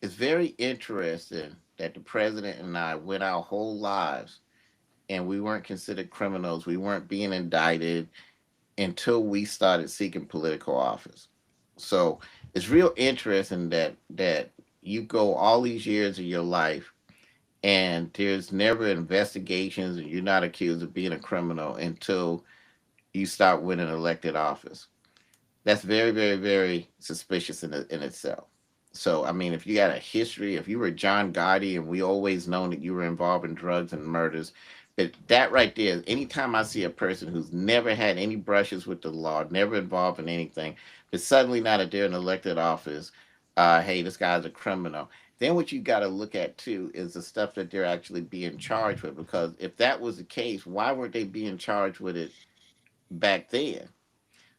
It's very interesting that the president and I went our whole lives and we weren't considered criminals. We weren't being indicted until we started seeking political office. So it's real interesting that you go all these years of your life and there's never investigations and you're not accused of being a criminal until you start winning elected office. That's very, very, very suspicious in itself. So, I mean, if you got a history, if you were John Gotti and we always known that you were involved in drugs and murders, but that right there, anytime I see a person who's never had any brushes with the law, never involved in anything, but suddenly now that they're in elected office, hey, this guy's a criminal. Then what you got to look at too is the stuff that they're actually being charged with. Because if that was the case, why weren't they being charged with it back then?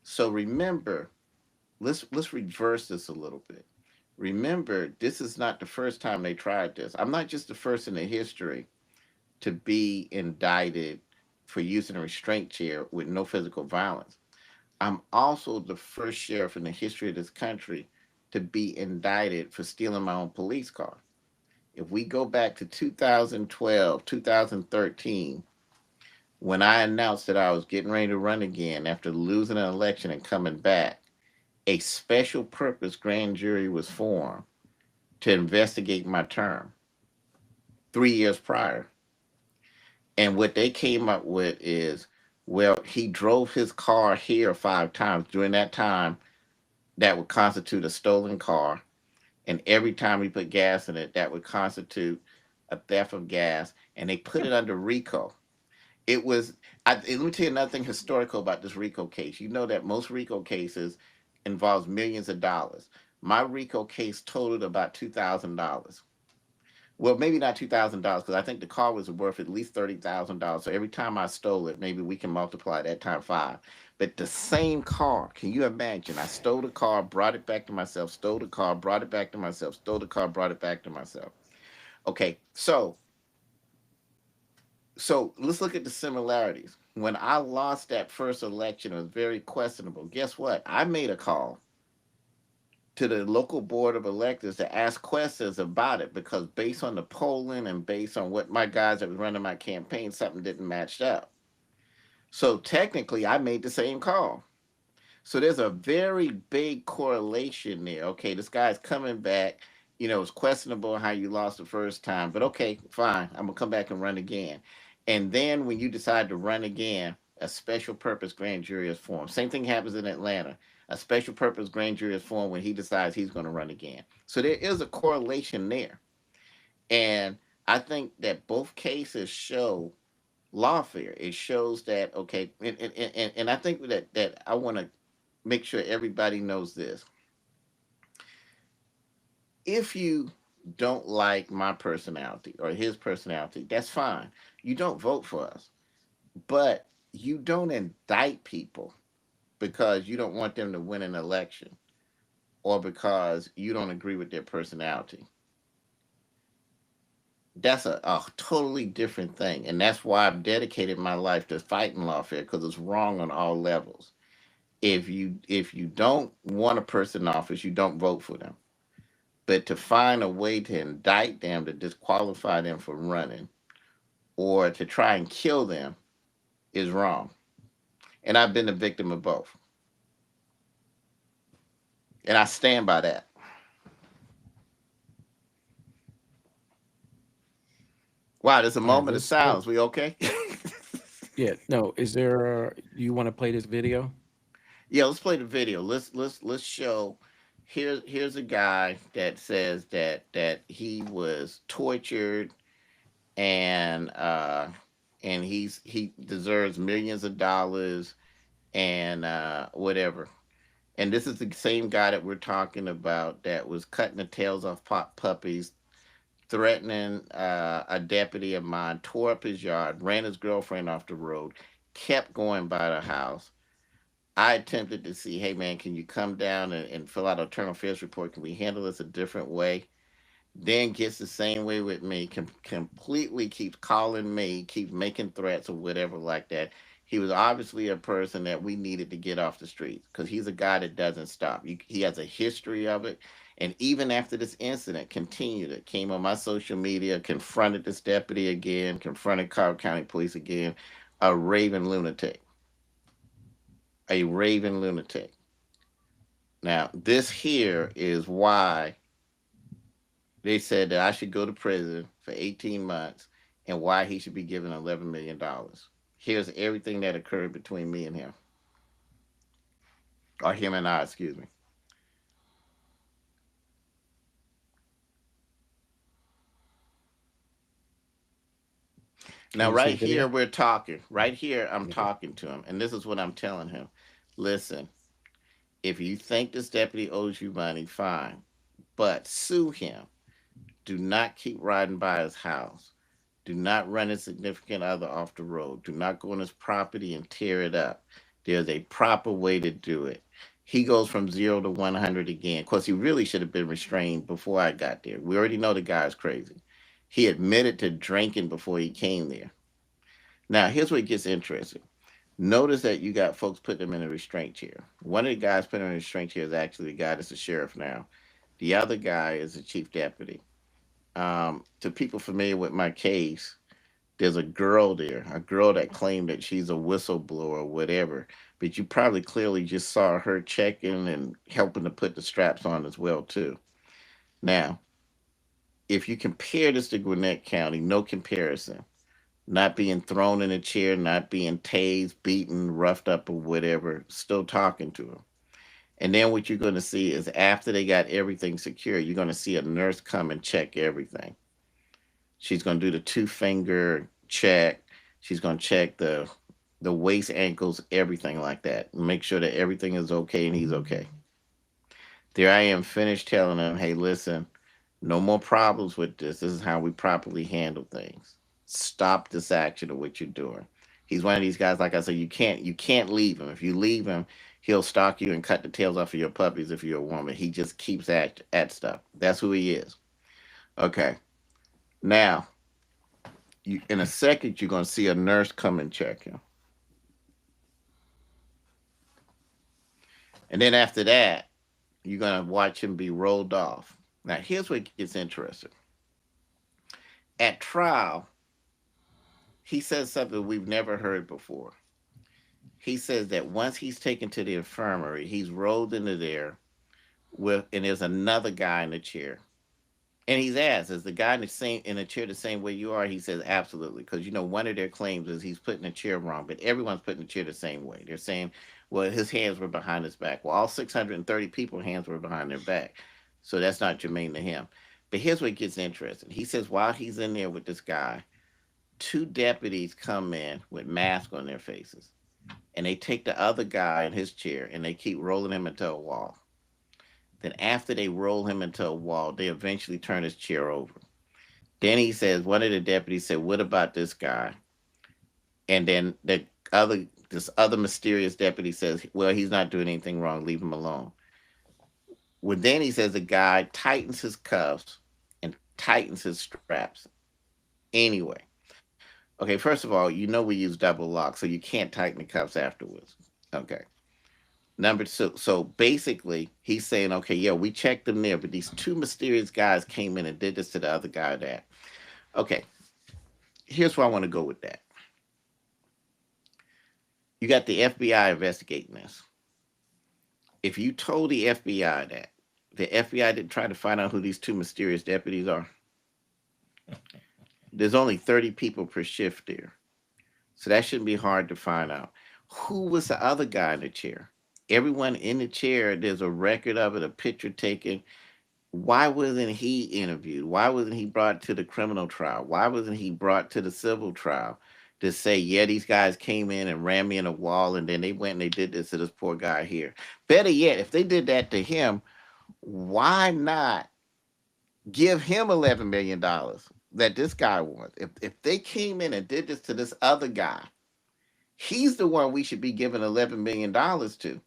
So remember, let's reverse this a little bit. Remember, this is not the first time they tried this. I'm not just the first in the history to be indicted for using a restraint chair with no physical violence. I'm also the first sheriff in the history of this country to be indicted for stealing my own police car. If we go back to 2012, 2013, when I announced that I was getting ready to run again after losing an election and coming back, a special purpose grand jury was formed to investigate my term 3 years prior. And what they came up with is, well, he drove his car here 5 times. During that time, that would constitute a stolen car. And every time we put gas in it, that would constitute a theft of gas. And they put it under RICO. It was, let me tell you another thing historical about this RICO case. You know that most RICO cases involves millions of dollars. My RICO case totaled about $2,000. Well, maybe not $2,000 because I think the car was worth at least $30,000. So every time I stole it, maybe we can multiply that time five. But the same car, can you imagine? I stole the car, brought it back to myself, stole the car, brought it back to myself, stole the car, brought it back to myself. Okay, so let's look at the similarities. When I lost that first election, it was very questionable. Guess what? I made a call to the local board of electors to ask questions about it because based on the polling and based on what my guys that was running my campaign, something didn't match up. So technically, I made the same call. So there's a very big correlation there. Okay, this guy's coming back. It's questionable how you lost the first time, but okay, fine. I'm gonna come back and run again. And then when you decide to run again, a special purpose grand jury is formed. Same thing happens in Atlanta. A special purpose grand jury is formed when he decides he's going to run again. So there is a correlation there. And I think that both cases show lawfare. It shows that okay, and I think that I want to make sure everybody knows this. If you don't like my personality or his personality, that's fine. You don't vote for us, but you don't indict people because you don't want them to win an election or because you don't agree with their personality. That's a totally different thing. And that's why I've dedicated my life to fighting lawfare because it's wrong on all levels. If you don't want a person in office, you don't vote for them. But to find a way to indict them, to disqualify them from running, or to try and kill them is wrong. And I've been a victim of both. And I stand by that. Wow, there's a All right, moment of let's silence. We okay? yeah, no, is there you want to play this video? Yeah, let's play the video. Let's show. Here's a guy that says that he was tortured and he deserves millions of dollars and whatever. And this is the same guy that we're talking about that was cutting the tails off puppies, threatening a deputy of mine, tore up his yard, ran his girlfriend off the road, kept going by the house. I attempted to see, hey man, can you come down and fill out an internal affairs report? Can we handle this a different way? Then gets the same way with me, completely keeps calling me, keeps making threats or whatever like that. He was obviously a person that we needed to get off the streets because he's a guy that doesn't stop. He has a history of it. And even after this incident, continued it, came on my social media, confronted this deputy again, confronted Cobb County Police again, a raving lunatic, a raving lunatic. Now, this here is why they said that I should go to prison for 18 months and why he should be given $11 million. Here's everything that occurred between me and him, or him and I, excuse me. Can Now, you see right the here, video? we're talking. Right here, I'm Okay. talking to him, and this is what I'm telling him. Listen, if you think this deputy owes you money, fine, but sue him. Do not keep riding by his house. Do not run his significant other off the road. Do not go on his property and tear it up. There's a proper way to do it. He goes from 0 to 100 again. Of course, he really should have been restrained before I got there. We already know the guy's crazy. He admitted to drinking before he came there. Now, here's where it gets interesting. Notice that you got folks putting him in a restraint chair. One of the guys put him in a restraint chair is actually the guy that's the sheriff now. The other guy is the chief deputy. To people familiar with my case, there's a girl there, a girl that claimed that she's a whistleblower or whatever. But you probably clearly just saw her checking and helping to put the straps on as well too. Now, if you compare this to Gwinnett County, no comparison. Not being thrown in a chair, not being tased, beaten, roughed up, or whatever. Still talking to him. And then what you're going to see is after they got everything secure, you're going to see a nurse come and check everything. She's going to do the two-finger check. She's going to check the waist, ankles, everything like that. Make sure that everything is okay and he's okay. There I am, finished telling them, hey, listen, no more problems with this. This is how we properly handle things. Stop this action of what you're doing. He's one of these guys, like I said, you can't leave him. If you leave him, he'll stalk you and cut the tails off of your puppies if you're a woman. He just keeps at stuff. That's who he is. Okay. Now, in a second, you're gonna see a nurse come and check him. And then after that, you're gonna watch him be rolled off. Now, here's what gets interesting. At trial, he says something we've never heard before. He says that once he's taken to the infirmary, he's rolled into there and there's another guy in the chair. And he's asked, is the guy in the chair the same way you are? He says absolutely, because one of their claims is he's putting the chair wrong, but everyone's putting the chair the same way. They're saying, well, his hands were behind his back. Well, all 630 people hands were behind their back, so that's not germane to him. But here's what gets interesting. He says while he's in there with this guy, two deputies come in with masks on their faces, and they take the other guy in his chair and they keep rolling him into a wall. Then after they roll him into a wall, they eventually turn his chair over. Then he says, one of the deputies said, what about this guy? And then this other mysterious deputy says, well, he's not doing anything wrong. Leave him alone. Well, then he says the guy tightens his cuffs and tightens his straps. Anyway, okay, first of all, we use double lock, so you can't tighten the cuffs afterwards. Okay. Number two, so basically, he's saying, okay, yeah, we checked them there, but these two mysterious guys came in and did this to the other guy. That okay, here's where I want to go with that. You got the FBI investigating this. If you told the FBI that the FBI didn't try to find out who these two mysterious deputies are, there's only 30 people per shift there. So that shouldn't be hard to find out. Who was the other guy in the chair? Everyone in the chair, there's a record of it, a picture taken. Why wasn't he interviewed? Why wasn't he brought to the criminal trial? Why wasn't he brought to the civil trial to say, yeah, these guys came in and ran me in a wall and then they went and they did this to this poor guy here? Better yet, if they did that to him, why not give him $11 million that this guy wants? If they came in and did this to this other guy, he's the one we should be giving $11 million to.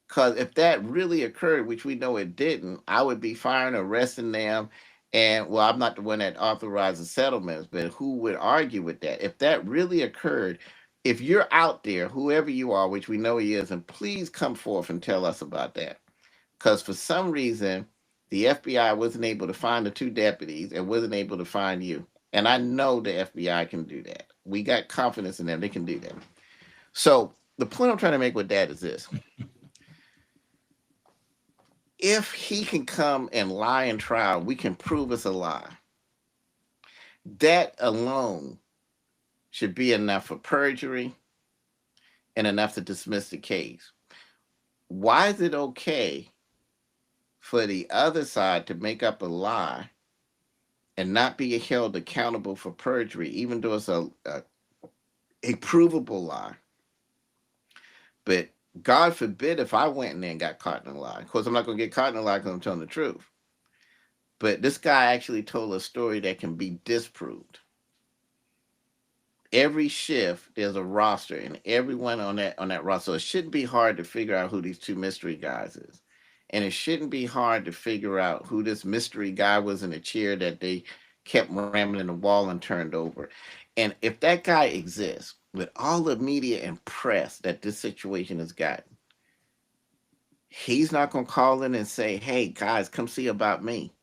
Because if that really occurred, which we know it didn't, I would be firing, arresting them. And well, I'm not the one that authorizes settlements, but who would argue with that? If that really occurred, if you're out there, whoever you are, which we know he is, and please come forth and tell us about that. Because for some reason, the FBI wasn't able to find the two deputies and wasn't able to find you. And I know the FBI can do that. We got confidence in them. They can do that. So the point I'm trying to make with that is this. If he can come and lie in trial, we can prove it's a lie. That alone should be enough for perjury and enough to dismiss the case. Why is it okay for the other side to make up a lie and not be held accountable for perjury, even though it's a provable lie? But God forbid if I went in there and got caught in a lie. Of course, I'm not going to get caught in a lie because I'm telling the truth. But this guy actually told a story that can be disproved. Every shift, there's a roster, and everyone on that roster. So it shouldn't be hard to figure out who these two mystery guys is. And it shouldn't be hard to figure out who this mystery guy was in the chair that they kept ramming in the wall and turned over. And if that guy exists, with all the media and press that this situation has gotten, he's not going to call in and say, hey, guys, come see about me.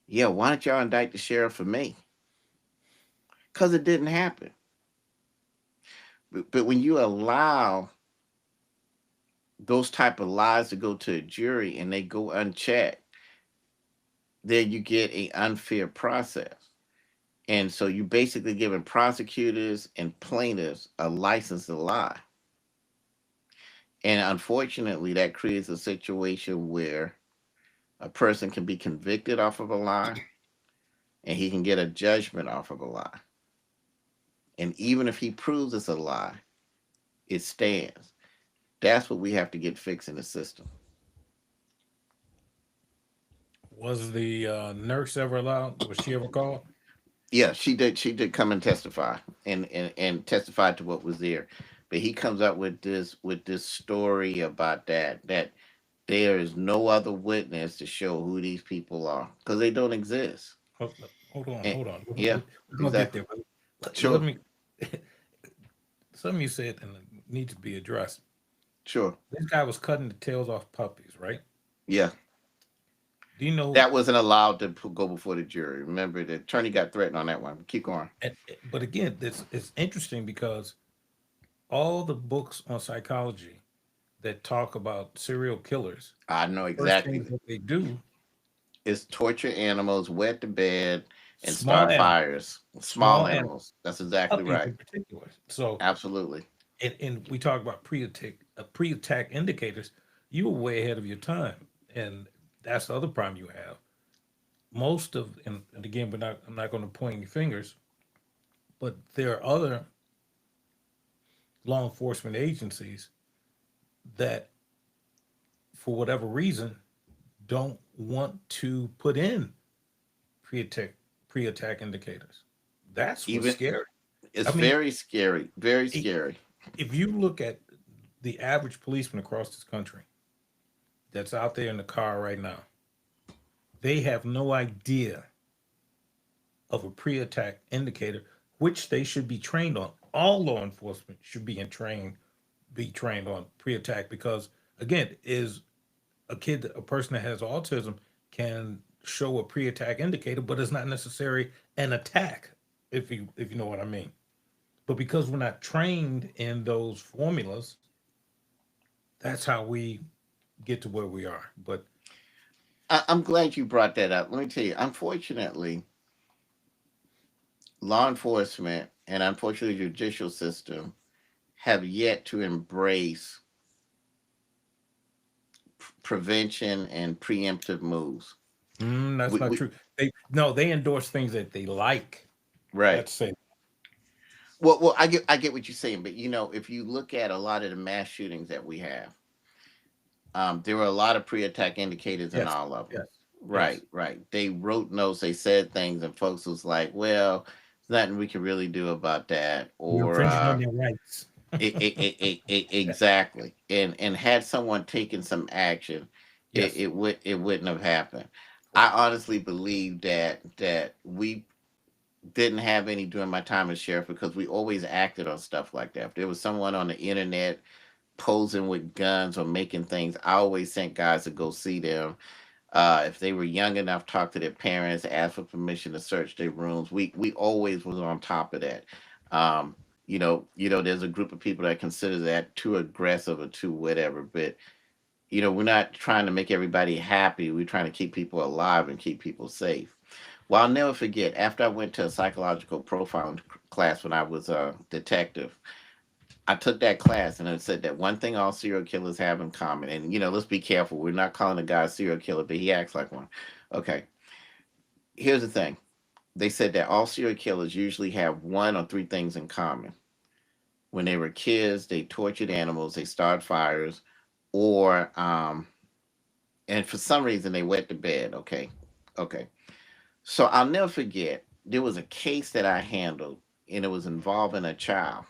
Yeah, why don't y'all indict the sheriff for me? Because it didn't happen. But when you allow those type of lies to go to a jury and they go unchecked, then you get an unfair process. And so you basically giving prosecutors and plaintiffs a license to lie. And unfortunately, that creates a situation where a person can be convicted off of a lie and he can get a judgment off of a lie. And even if he proves it's a lie, it stands. That's what we have to get fixed in the system. Was the nurse ever allowed? Was she ever called? Yeah, she did. She did come and testify, and testified to what was there. But he comes up with this story about that there is no other witness to show who these people are because they don't exist. Hold on, And hold on. yeah, We're gonna get exactly. there. But let Sure, me. Something you said and it needs to be addressed. sure. This guy was cutting the tails off puppies, right? Yeah, Do you know? that wasn't allowed to go before the jury. Remember, the attorney got threatened on that one. Keep going. But again, this it's interesting because all the books on psychology that talk about serial killers, I know first thing exactly. that they do, It's torture animals, wet the bed, and small start animals, fires. Small small animals, animals. That's exactly puppies right. in particular. So, Absolutely. and we talk about pre-attack indicators. You were way ahead of your time, and that's the other problem you have. Most of, and again, I'm not going to point any fingers, but there are other law enforcement agencies that, for whatever reason, don't want to put in pre-attack pre-attack indicators. That's what's Even scary. it's I mean, very scary. Very i- scary. if you look at the average policeman across this country that's out there in the car right now, they have no idea of a pre-attack indicator, which they should be trained on. All law enforcement should be trained on pre-attack because again, is a person that has autism can show a pre-attack indicator, but it's not necessarily an attack, if you know what I mean. But because we're not trained in those formulas, that's how we get to where we are. But I'm glad you brought that up. Let me tell you, unfortunately, law enforcement and unfortunately the judicial system have yet to embrace prevention and preemptive moves. that's not We true. They no, they endorse things that they like. right. Let's say Well, I get what you're saying, but if you look at a lot of the mass shootings that we have, there were a lot of pre-attack indicators in yes, all of them. yes, Right, yes. right. They wrote notes, they said things, and folks was like, "Well, there's nothing we can really do about that," You're or infringing on their rights. exactly. And had someone taken some action, Yes, it wouldn't have happened. I correct. honestly believe that we didn't have any during my time as sheriff because we always acted on stuff like that. If there was someone on the internet posing with guns or making things, I always sent guys to go see them. If they were young enough, talk to their parents, ask for permission to search their rooms. We always was on top of that. Um, there's a group of people that consider that too aggressive or too whatever, but we're not trying to make everybody happy. We're trying to keep people alive and keep people safe. Well, I'll never forget. After I went to a psychological profiling class when I was a detective, I took that class and it said that one thing all serial killers have in common, and let's be careful. We're not calling the guy a serial killer, but he acts like one. Okay, here's the thing. They said that all serial killers usually have one or three things in common. When they were kids, they tortured animals, they started fires, or and for some reason they wet the bed. Okay, okay. So I'll never forget. There was a case that I handled, and it was involving a child,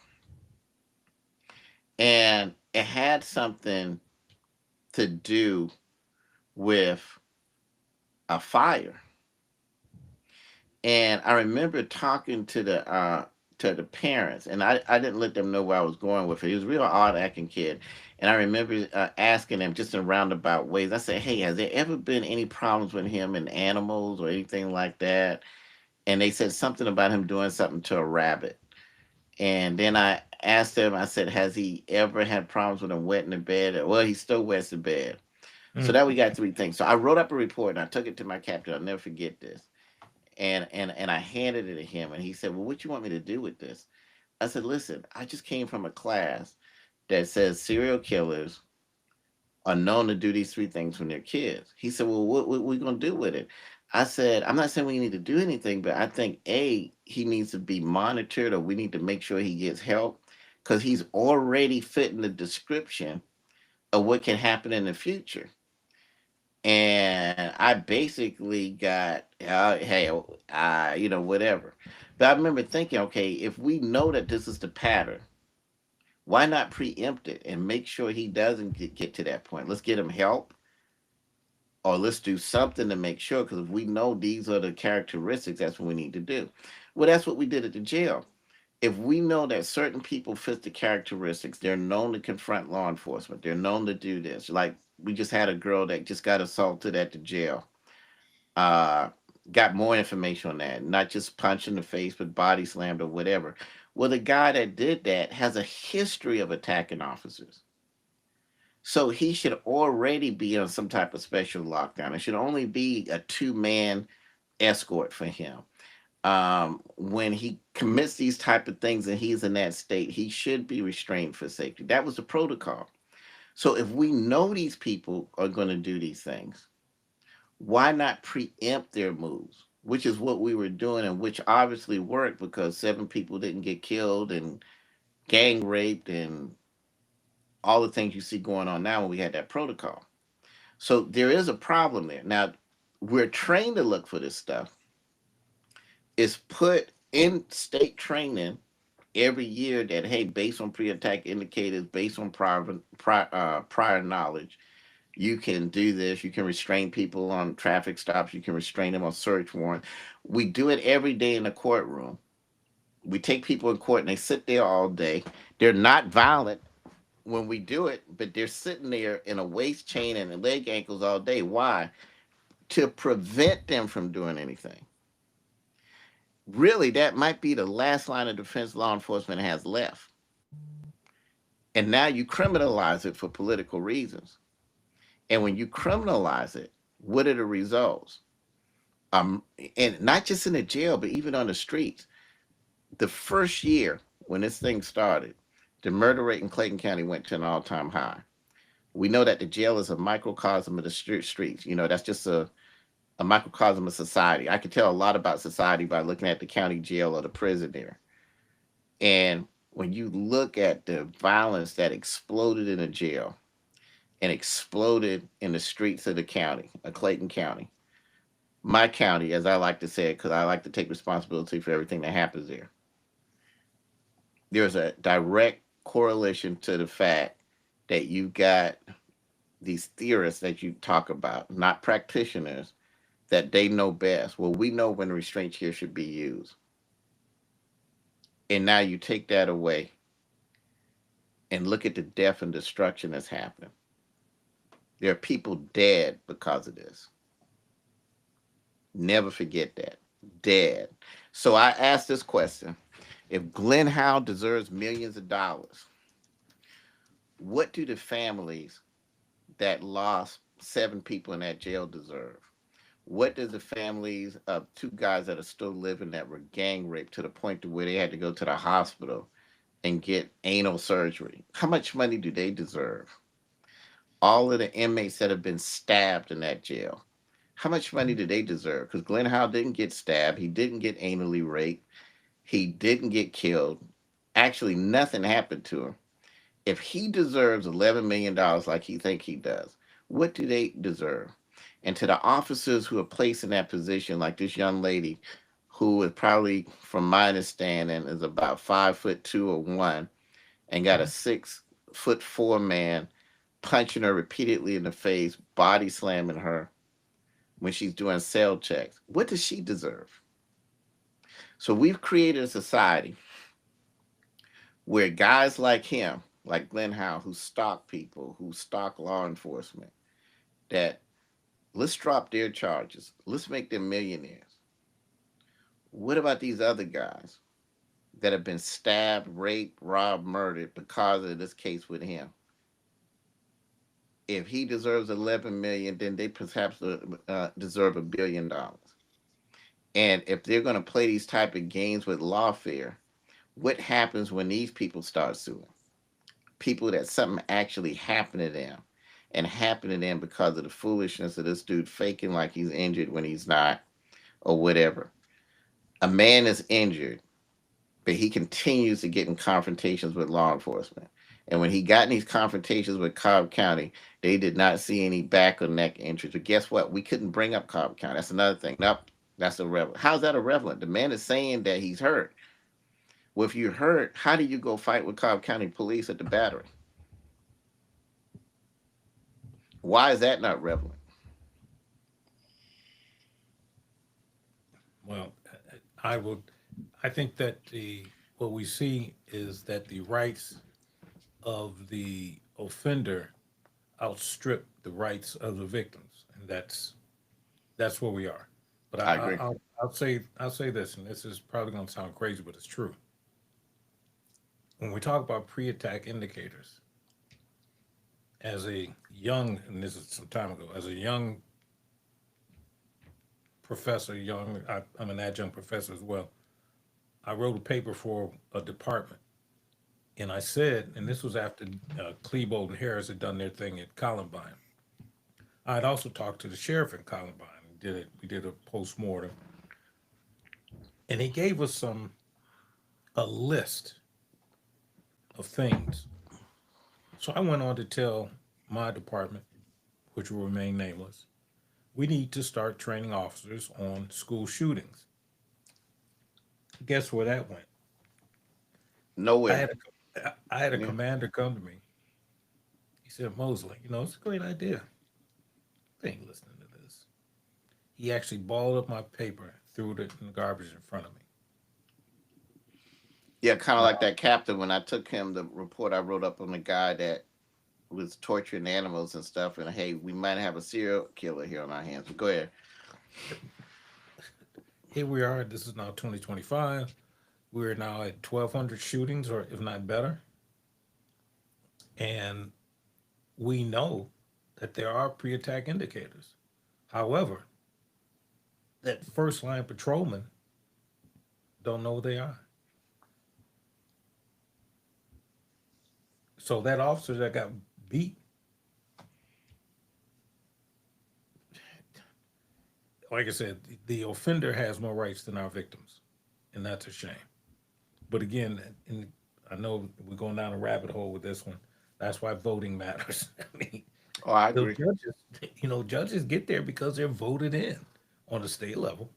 and it had something to do with a fire. And I remember talking to the parents, and I didn't let them know where I was going with it. He was a real odd acting kid, and I remember asking them just in roundabout ways. I said, "Hey, has there ever been any problems with him and animals or anything like that?" And they said something about him doing something to a rabbit. And then I asked him, I said, "Has he ever had problems with him wetting the bed?" Well, he still wets the bed. So Mm. now we got three things. So I wrote up a report and I took it to my captain. I'll never forget this. And I handed it to him and he said, "Well, what you want me to do with this?" I said, "Listen, I just came from a class that says serial killers are known to do these three things when they're kids." He said, "Well, what we gonna do with it?" I said, "I'm not saying we need to do anything, but I think he needs to be monitored or we need to make sure he gets help because he's already fitting the description of what can happen in the future." And I basically got, hey, whatever. But I remember thinking, okay, if we know that this is the pattern, why not preempt it and make sure he doesn't get to that point? Let's get him help, or let's do something to make sure, because if we know these are the characteristics, that's what we need to do. Well, that's what we did at the jail. If we know that certain people fit the characteristics, they're known to confront law enforcement, they're known to do this. Like, we just had a girl that just got assaulted at the jail. uh got more information on that, not just punch in the face but body slammed or whatever. Well, the guy that did that has a history of attacking officers, so he should already be on some type of special lockdown. It should only be a two-man escort for him. When he commits these type of things and he's in that state, he should be restrained for safety. That was the protocol. So if we know these people are going to do these things, why not preempt their moves? Which is what we were doing, and which obviously worked, because seven people didn't get killed and gang raped and all the things you see going on now when we had that protocol. So there is a problem there. Now, we're trained to look for this stuff. It's put in state training every year that, hey, based on pre-attack indicators, based on prior knowledge, you can do this. You can restrain people on traffic stops. You can restrain them on search warrant. We do it every day in the courtroom. We take people in court and they sit there all day. They're not violent when we do it, but they're sitting there in a waist chain and leg ankles all day. Why? To prevent them from doing anything. Really, that might be the last line of defense law enforcement has left. And now you criminalize it for political reasons. And when you criminalize it, what are the results? um, and not just in the jail, but even on the streets. The first year when this thing started, the murder rate in Clayton County went to an all-time high. We know that the jail is a microcosm of the streets. That's just a microcosm of society. I can tell a lot about society by looking at the county jail or the prison there. And when you look at the violence that exploded in the jail and exploded in the streets of the county, of Clayton County, my county, as I like to say it, because I like to take responsibility for everything that happens there. There's a direct correlation to the fact that you got these theorists that you talk about, not practitioners, that they know best. Well, we know when restraint here should be used. And now you take that away and look at the death and destruction that's happening. There are people dead because of this. Never forget that. Dead. So I asked this question: if Glenn Howe deserves millions of dollars, what do the families that lost seven people in that jail deserve? What does the families of two guys that are still living that were gang raped to the point to where they had to go to the hospital and get anal surgery? How much money do they deserve? All of the inmates that have been stabbed in that jail, how much money do they deserve? Because Glenn Howe didn't get stabbed. He didn't get anally raped. He didn't get killed. Actually, nothing happened to him. If he deserves $11 million like he think he does, what do they deserve? And to the officers who are placed in that position, like this young lady, who is probably, from my understanding, is about 5'2" or one, and got a 6'4" man punching her repeatedly in the face, body slamming her when she's doing cell checks. What does she deserve? So we've created a society where guys like him, like Glenn Howe, who stalk people, who stalk law enforcement, that, let's drop their charges. Let's make them millionaires. What about these other guys that have been stabbed, raped, robbed, murdered because of this case with him? If he deserves 11 million, then they perhaps deserve $1 billion. And if they're going to play these type of games with lawfare, what happens when these people start suing? People that something actually happened to them, and happened to them because of the foolishness of this dude faking like he's injured when he's not, or whatever. A man is injured, but he continues to get in confrontations with law enforcement. And when he got in these confrontations with Cobb County, they did not see any back or neck injuries. But guess what? We couldn't bring up Cobb County. That's another thing. Nope, that's irrelevant. How's that irrelevant? The man is saying that he's hurt. Well, if you're hurt, how do you go fight with Cobb County police at the battery? Why is that not relevant? Well, I will. I think that the what we see is that the rights of the offender outstrip the rights of the victims, and that's where we are. But I agree. I'll say this, and this is probably going to sound crazy, but it's true. When we talk about pre-attack indicators, as a young, and this is some time ago, as a young professor, I'm an adjunct professor as well. I wrote a paper for a department, and I said, and this was after Klebold and Harris had done their thing at Columbine. I had also talked to the sheriff in Columbine. We did a post mortem, and he gave us a list of things. So I went on to tell my department, which will remain nameless, we need to start training officers on school shootings. Guess where that went? I Nowhere. had I had a Yeah. commander come to me. He said, Mosley, it's a great idea. They ain't listening to this. He actually balled up my paper, threw it in the garbage in front of me. Yeah, kind of like Now, that captain when I took him the report I wrote up on the guy that was torturing animals and stuff. And hey, we might have a serial killer here on our hands. But go ahead. here we are. This is now 2025. We're now at 1,200 shootings, or if not better. And we know that there are pre attack indicators. However, that first line patrolman don't know they are. So that officer that got beat, like I said, the offender has more rights than our victims, and that's a shame. But again, and I know we're going down a rabbit hole with this one. That's why voting matters. I mean, Oh, I the agree. judges get there because they're voted in on the state level.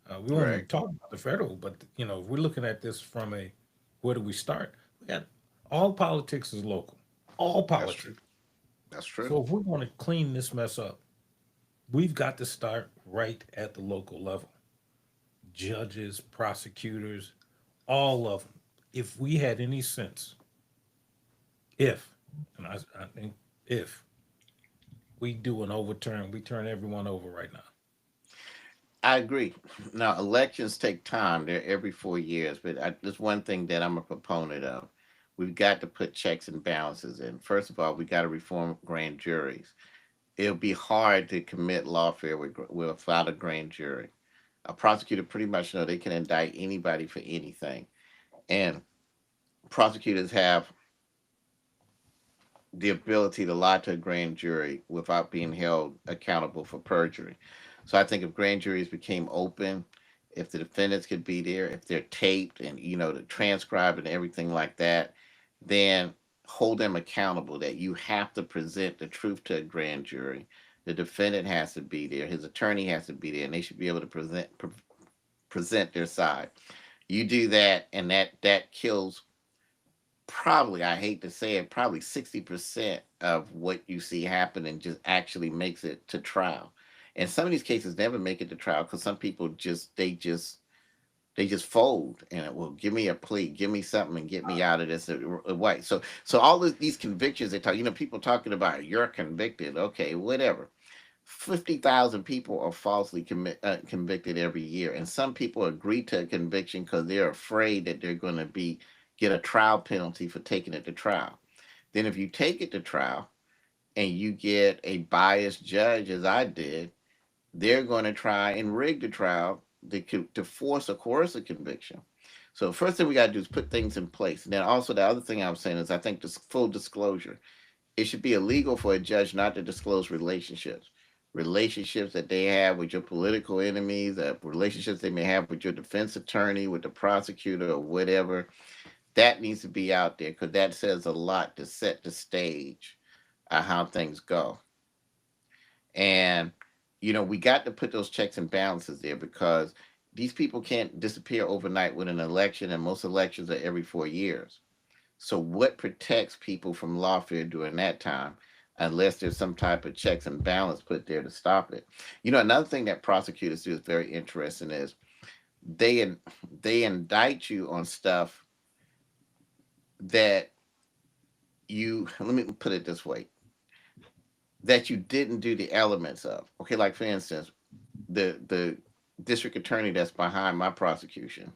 We won't even Right. talk about the federal, but if we're looking at this from a where do we start? We got all politics is local, all That's true. politics. That's true. So if we're going to clean this mess up, we've got to start right at the local level. Judges, prosecutors, all of them. If we had any sense, if, and I think if we do an overturn, we turn everyone over right now. I agree. Now, elections take time. They're every 4 years, but there's one thing that I'm a proponent of. We've got to put checks and balances in. First of all, we got to reform grand juries. It'll be hard to commit lawfare without a grand jury. A prosecutor pretty much know they can indict anybody for anything, and prosecutors have the ability to lie to a grand jury without being held accountable for perjury. So I think if grand juries became open, if the defendants could be there, if they're taped and the transcribed and everything like that, then hold them accountable that you have to present the truth to a grand jury. The defendant has to be there, his attorney has to be there, and they should be able to present their side. You do that, and that kills probably, I hate to say it, probably 60% of what you see happening just actually makes it to trial. And some of these cases never make it to trial because some people just fold and it will give me a plea, give me something and get me out of this way. So all of these convictions they talk, people talking about you're convicted, okay, whatever. 50,000 people are falsely convicted every year, and some people agree to a conviction because they're afraid that they're going to be get a trial penalty for taking it to trial. Then, if you take it to trial and you get a biased judge, as I did, they're going to try and rig the trial to force or coerce a conviction. So, first thing we got to do is put things in place. And then, also, the other thing I'm saying is I think this full disclosure, it should be illegal for a judge not to disclose relationships that they have with your political enemies, relationships they may have with your defense attorney, with the prosecutor, or whatever. That needs to be out there because that says a lot to set the stage of how things go. And, we got to put those checks and balances there because these people can't disappear overnight with an election, and most elections are every 4 years. So, what protects people from lawfare during that time, unless there's some type of checks and balance put there to stop it? Another thing that prosecutors do is very interesting is they in, they indict you on stuff that you let me put it this way, that you didn't do the elements of. Okay, like for instance, the district attorney that's behind my prosecution.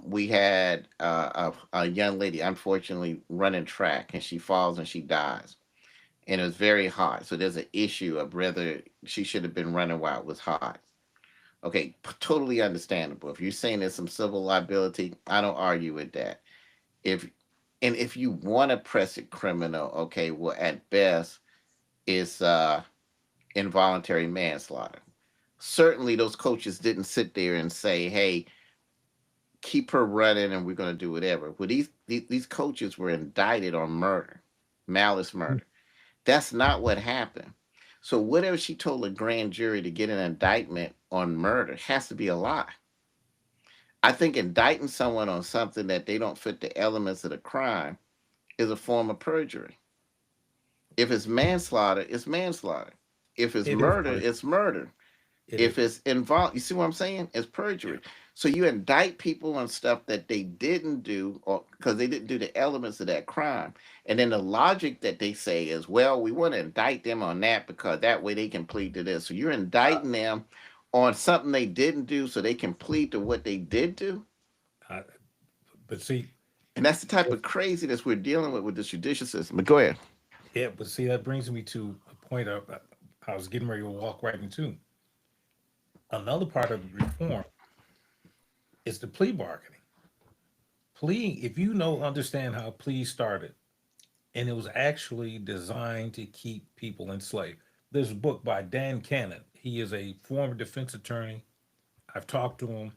We had a young lady, unfortunately, running track, and she falls and she dies, and it was very hot. So there's an issue of whether she should have been running while it was hot. Okay, totally understandable. If you're saying there's some civil liability, I don't argue with that. If if you want to press it criminal, okay, well, at best, it's involuntary manslaughter. Certainly, those coaches didn't sit there and say, "Hey, keep her running, and we're going to do whatever." Well, these coaches were indicted on murder, malice murder. That's not what happened. So whatever she told a grand jury to get an indictment on murder has to be a lie. I think indicting someone on something that they don't fit the elements of the crime is a form of perjury. If it's manslaughter, it's manslaughter. If it's It is murder, perjury. it's murder. It If is. it's involved, you see what I'm saying? It's Yeah. perjury. So you indict people on stuff that they didn't do, or because they didn't do the elements of that crime. And then the logic that they say is, well, we want to indict them on that because that way they can plead to this. So you're indicting them on something they didn't do so they can plead to what they did do. I, but see, And that's the type if, of craziness we're dealing with this judicial system. But go ahead. yeah, but see, that brings me to a point I was getting ready to walk right into. Another part of reform is the plea bargaining. Plea, if you know, understand how pleas started, and it was actually designed to keep people enslaved. There's a book by Dan Cannon. He is a former defense attorney. I've talked to him.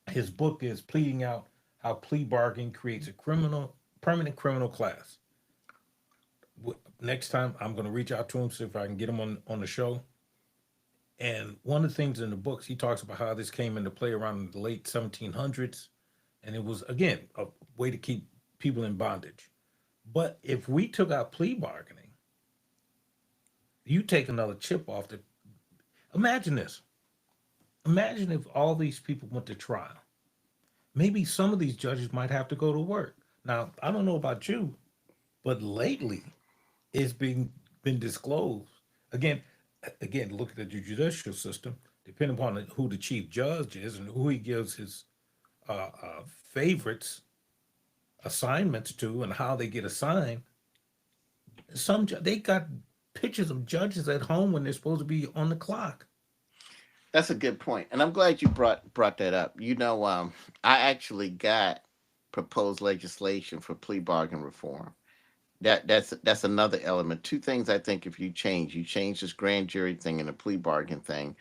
His book is Pleading Out How Plea Bargaining Creates a Permanent Criminal Class. Next time, I'm going to reach out to him, see if I can get him on the show. And one of the things in the books, he talks about how this came into play around the late 1700s. And it was, again, a way to keep people in bondage. But if we took out plea bargaining, you take another chip off the. Imagine this. Imagine if all these people went to trial. Maybe some of these judges might have to go to work. Now, I don't know about you, but lately it's been disclosed. Again, look at the judicial system. Depending upon who the chief judge is and who he gives his favorites assignments to and how they get assigned, they got pictures of judges at home when they're supposed to be on the clock. That's a good point, and I'm glad you brought that up. I actually got proposed legislation for plea bargain reform. That's another element. Two things I think if you change this grand jury thing and the plea bargain thing,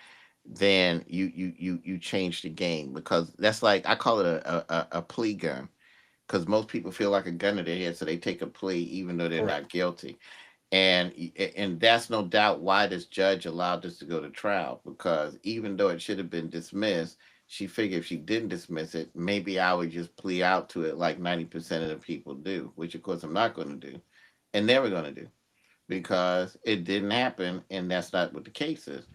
then you change the game because that's like I call it a plea gun because most people feel like a gun to their head, so they take a plea even though they're Correct. not guilty. And that's no doubt why this judge allowed this to go to trial because even though it should have been dismissed, she figured if she didn't dismiss it, maybe I would just plea out to it like 90% of the people do, which of course I'm not going to do and never going to do because it didn't happen and that's not what the case is.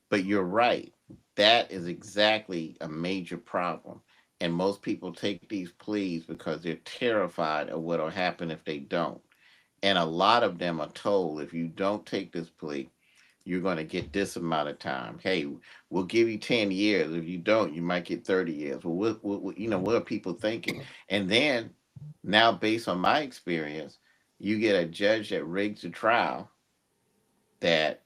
But you're right. That is exactly a major problem. And most people take these pleas because they're terrified of what will happen if they don't. And a lot of them are told if you don't take this plea, you're going to get this amount of time. Hey, we'll give you 10 years. If you don't, you might get 30 years. Well, what are people thinking? And then now, based on my experience, you get a judge that rigs a trial that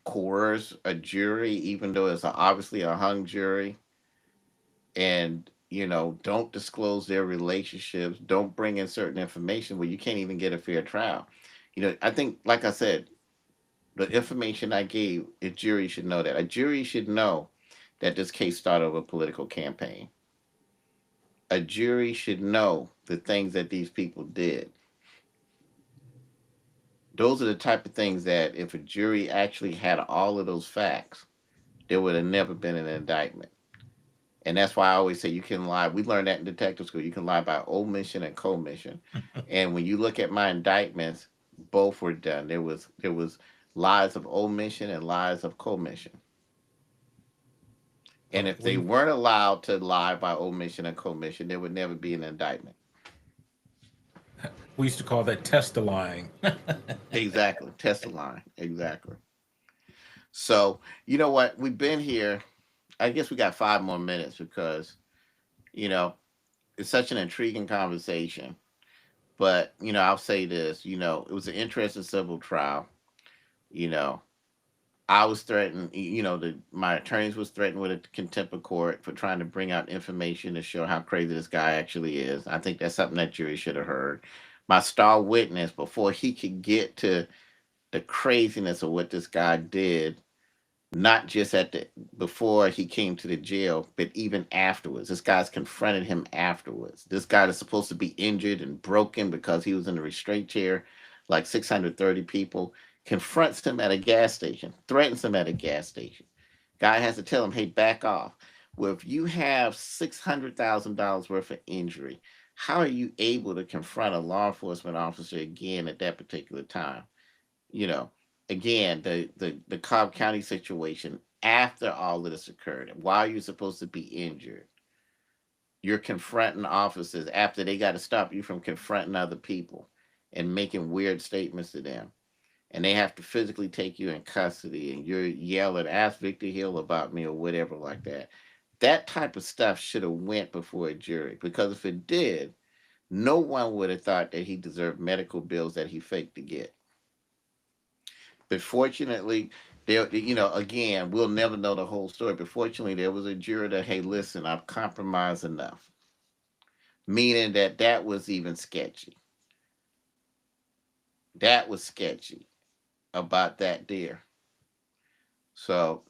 coerce a jury, even though it's obviously a hung jury, and don't disclose their relationships, don't bring in certain information where you can't even get a fair trial. I think, like I said, the information I gave, a jury should know that. A jury should know that this case started with a political campaign. a jury should know the things that these people did. Those are the type of things that if a jury actually had all of those facts, there would have never been an indictment. And that's why I always say you can lie. We learned that in detective school. You can lie by omission and commission. And when you look at my indictments, both were done. There was lies of omission and lies of commission. And if they We weren't allowed to lie by omission and commission, there would never be an indictment. we used to call that test lying. Exactly. Test the line. Exactly. So, you know what? We've been here. I guess we got 5 more minutes because, you know, it's such an intriguing conversation. But, I'll say this, it was an interesting civil trial. You know, I was threatened, my attorneys was threatened with a contempt of court for trying to bring out information to show how crazy this guy actually is. I think that's something that jury should have heard. My star witness, before he could get to the craziness of what this guy did, not just at the before he came to the jail, but even afterwards. This guy's confronted him afterwards. This guy is supposed to be injured and broken because he was in a restraint chair, like 630 people, confronts him at a gas station, threatens him at a gas station. Guy has to tell him, hey, back off. Well, if you have $600,000 worth of injury, how are you able to confront a law enforcement officer again at that particular time? you know, Again, the Cobb County situation after all of this occurred, while you're supposed to be injured, you're confronting officers after they got to stop you from confronting other people and making weird statements to them. And they have to physically take you in custody and you're yelling, ask Victor Hill about me or whatever like that. That type of stuff should have went before a jury because if it did, no one would have thought that he deserved medical bills that he faked to get. But fortunately, again, we'll never know the whole story. But fortunately, there was a juror that, hey, listen, I've compromised enough, meaning that that was even sketchy. That was sketchy about that deer. So,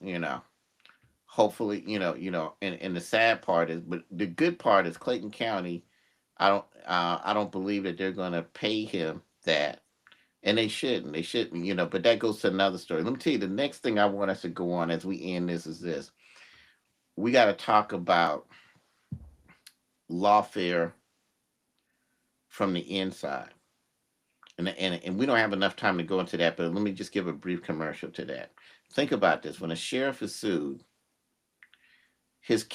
hopefully, and the sad part is, but the good part is Clayton County. I don't believe that they're going to pay him that, and they shouldn't. They shouldn't, But that goes to another story. Let me tell you, the next thing I want us to go on as we end this is this: we got to talk about lawfare from the inside. And we don't have enough time to go into that, but let me just give a brief commercial to that. Think about this: when a sheriff is sued, his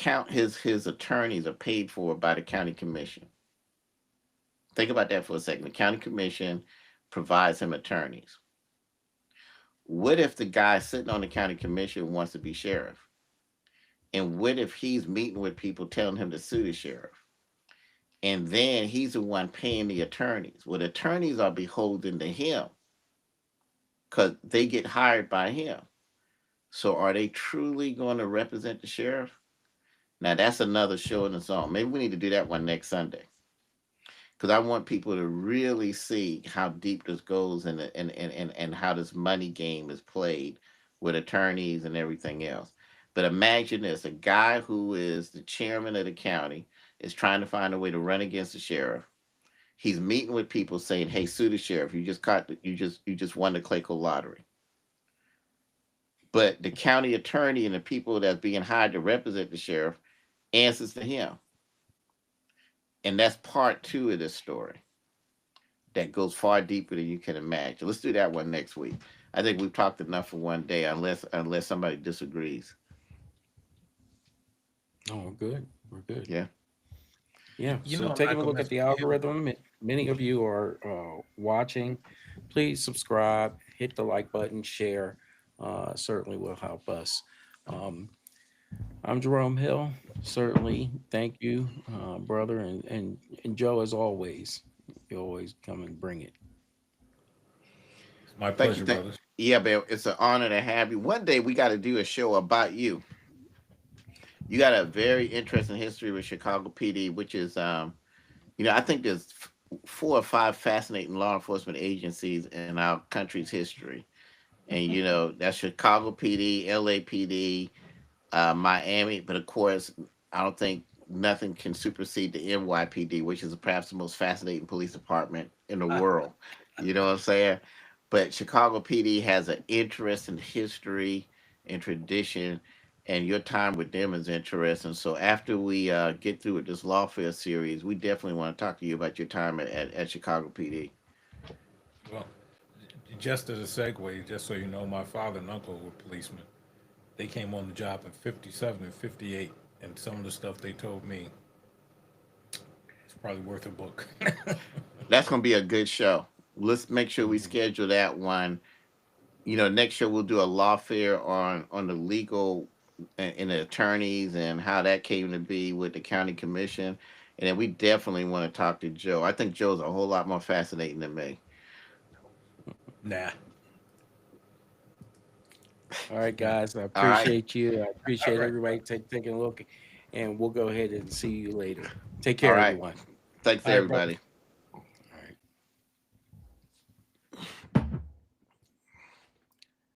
attorneys are paid for by the county commission. Think about that for a second. The county commission provides him attorneys. What if the guy sitting on the county commission wants to be sheriff? And what if he's meeting with people telling him to sue the sheriff? And then he's the one paying the attorneys. Well, the attorneys are beholden to him because they get hired by him. So are they truly going to represent the sheriff? Now that's another show in its own. Maybe we need to do that one next Sunday because I want people to really see how deep this goes and how this money game is played with attorneys and everything else. But imagine this: a guy who is the chairman of the county is trying to find a way to run against the sheriff. He's meeting with people saying, "Hey, sue the sheriff. You just won the Clayco lottery." But the county attorney and the people that's being hired to represent the sheriff answers to him, and that's part two of this story that goes far deeper than you can imagine. Let's do that one next week. I think we've talked enough for one day, unless somebody disagrees. Oh, we're good. We're good. Yeah. Yeah. So I'm not taking a gonna look mess at the with you. algorithm, many of you are watching. Please subscribe, hit the like button, share. Certainly will help us. Um, I'm Jerome Hill. Certainly, thank you, brother, and Joe, as always. You always come and bring it. It's my Thank you. pleasure, brothers. Yeah, Bill. It's an honor to have you. One day we got to do a show about you. You got a very interesting history with Chicago PD, which is, I think there's four or five fascinating law enforcement agencies in our country's history, and that's Chicago PD, LAPD, Miami, but of course, I don't think nothing can supersede the NYPD, which is perhaps the most fascinating police department in the world. You know what I'm saying? But Chicago PD has an interest in history and tradition, and your time with them is interesting. So after we get through with this Lawfare series, we definitely want to talk to you about your time at Chicago PD. Well, just as a segue, just so you know, my father and uncle were policemen. They came on the job in 57 and 58, and some of the stuff they told me is probably worth a book. That's gonna be a good show. Let's make sure we Mhm. schedule that one. Next show we'll do a lawfare on the legal and the attorneys and how that came to be with the county commission. And then we definitely want to talk to Joe. I think Joe's a whole lot more fascinating than me. Nah. All right, Nah. guys. I All right. appreciate you. I All appreciate right. everybody taking a look, and we'll go ahead and see you later. Take All care, right. everyone. Thanks All right, brother. everybody.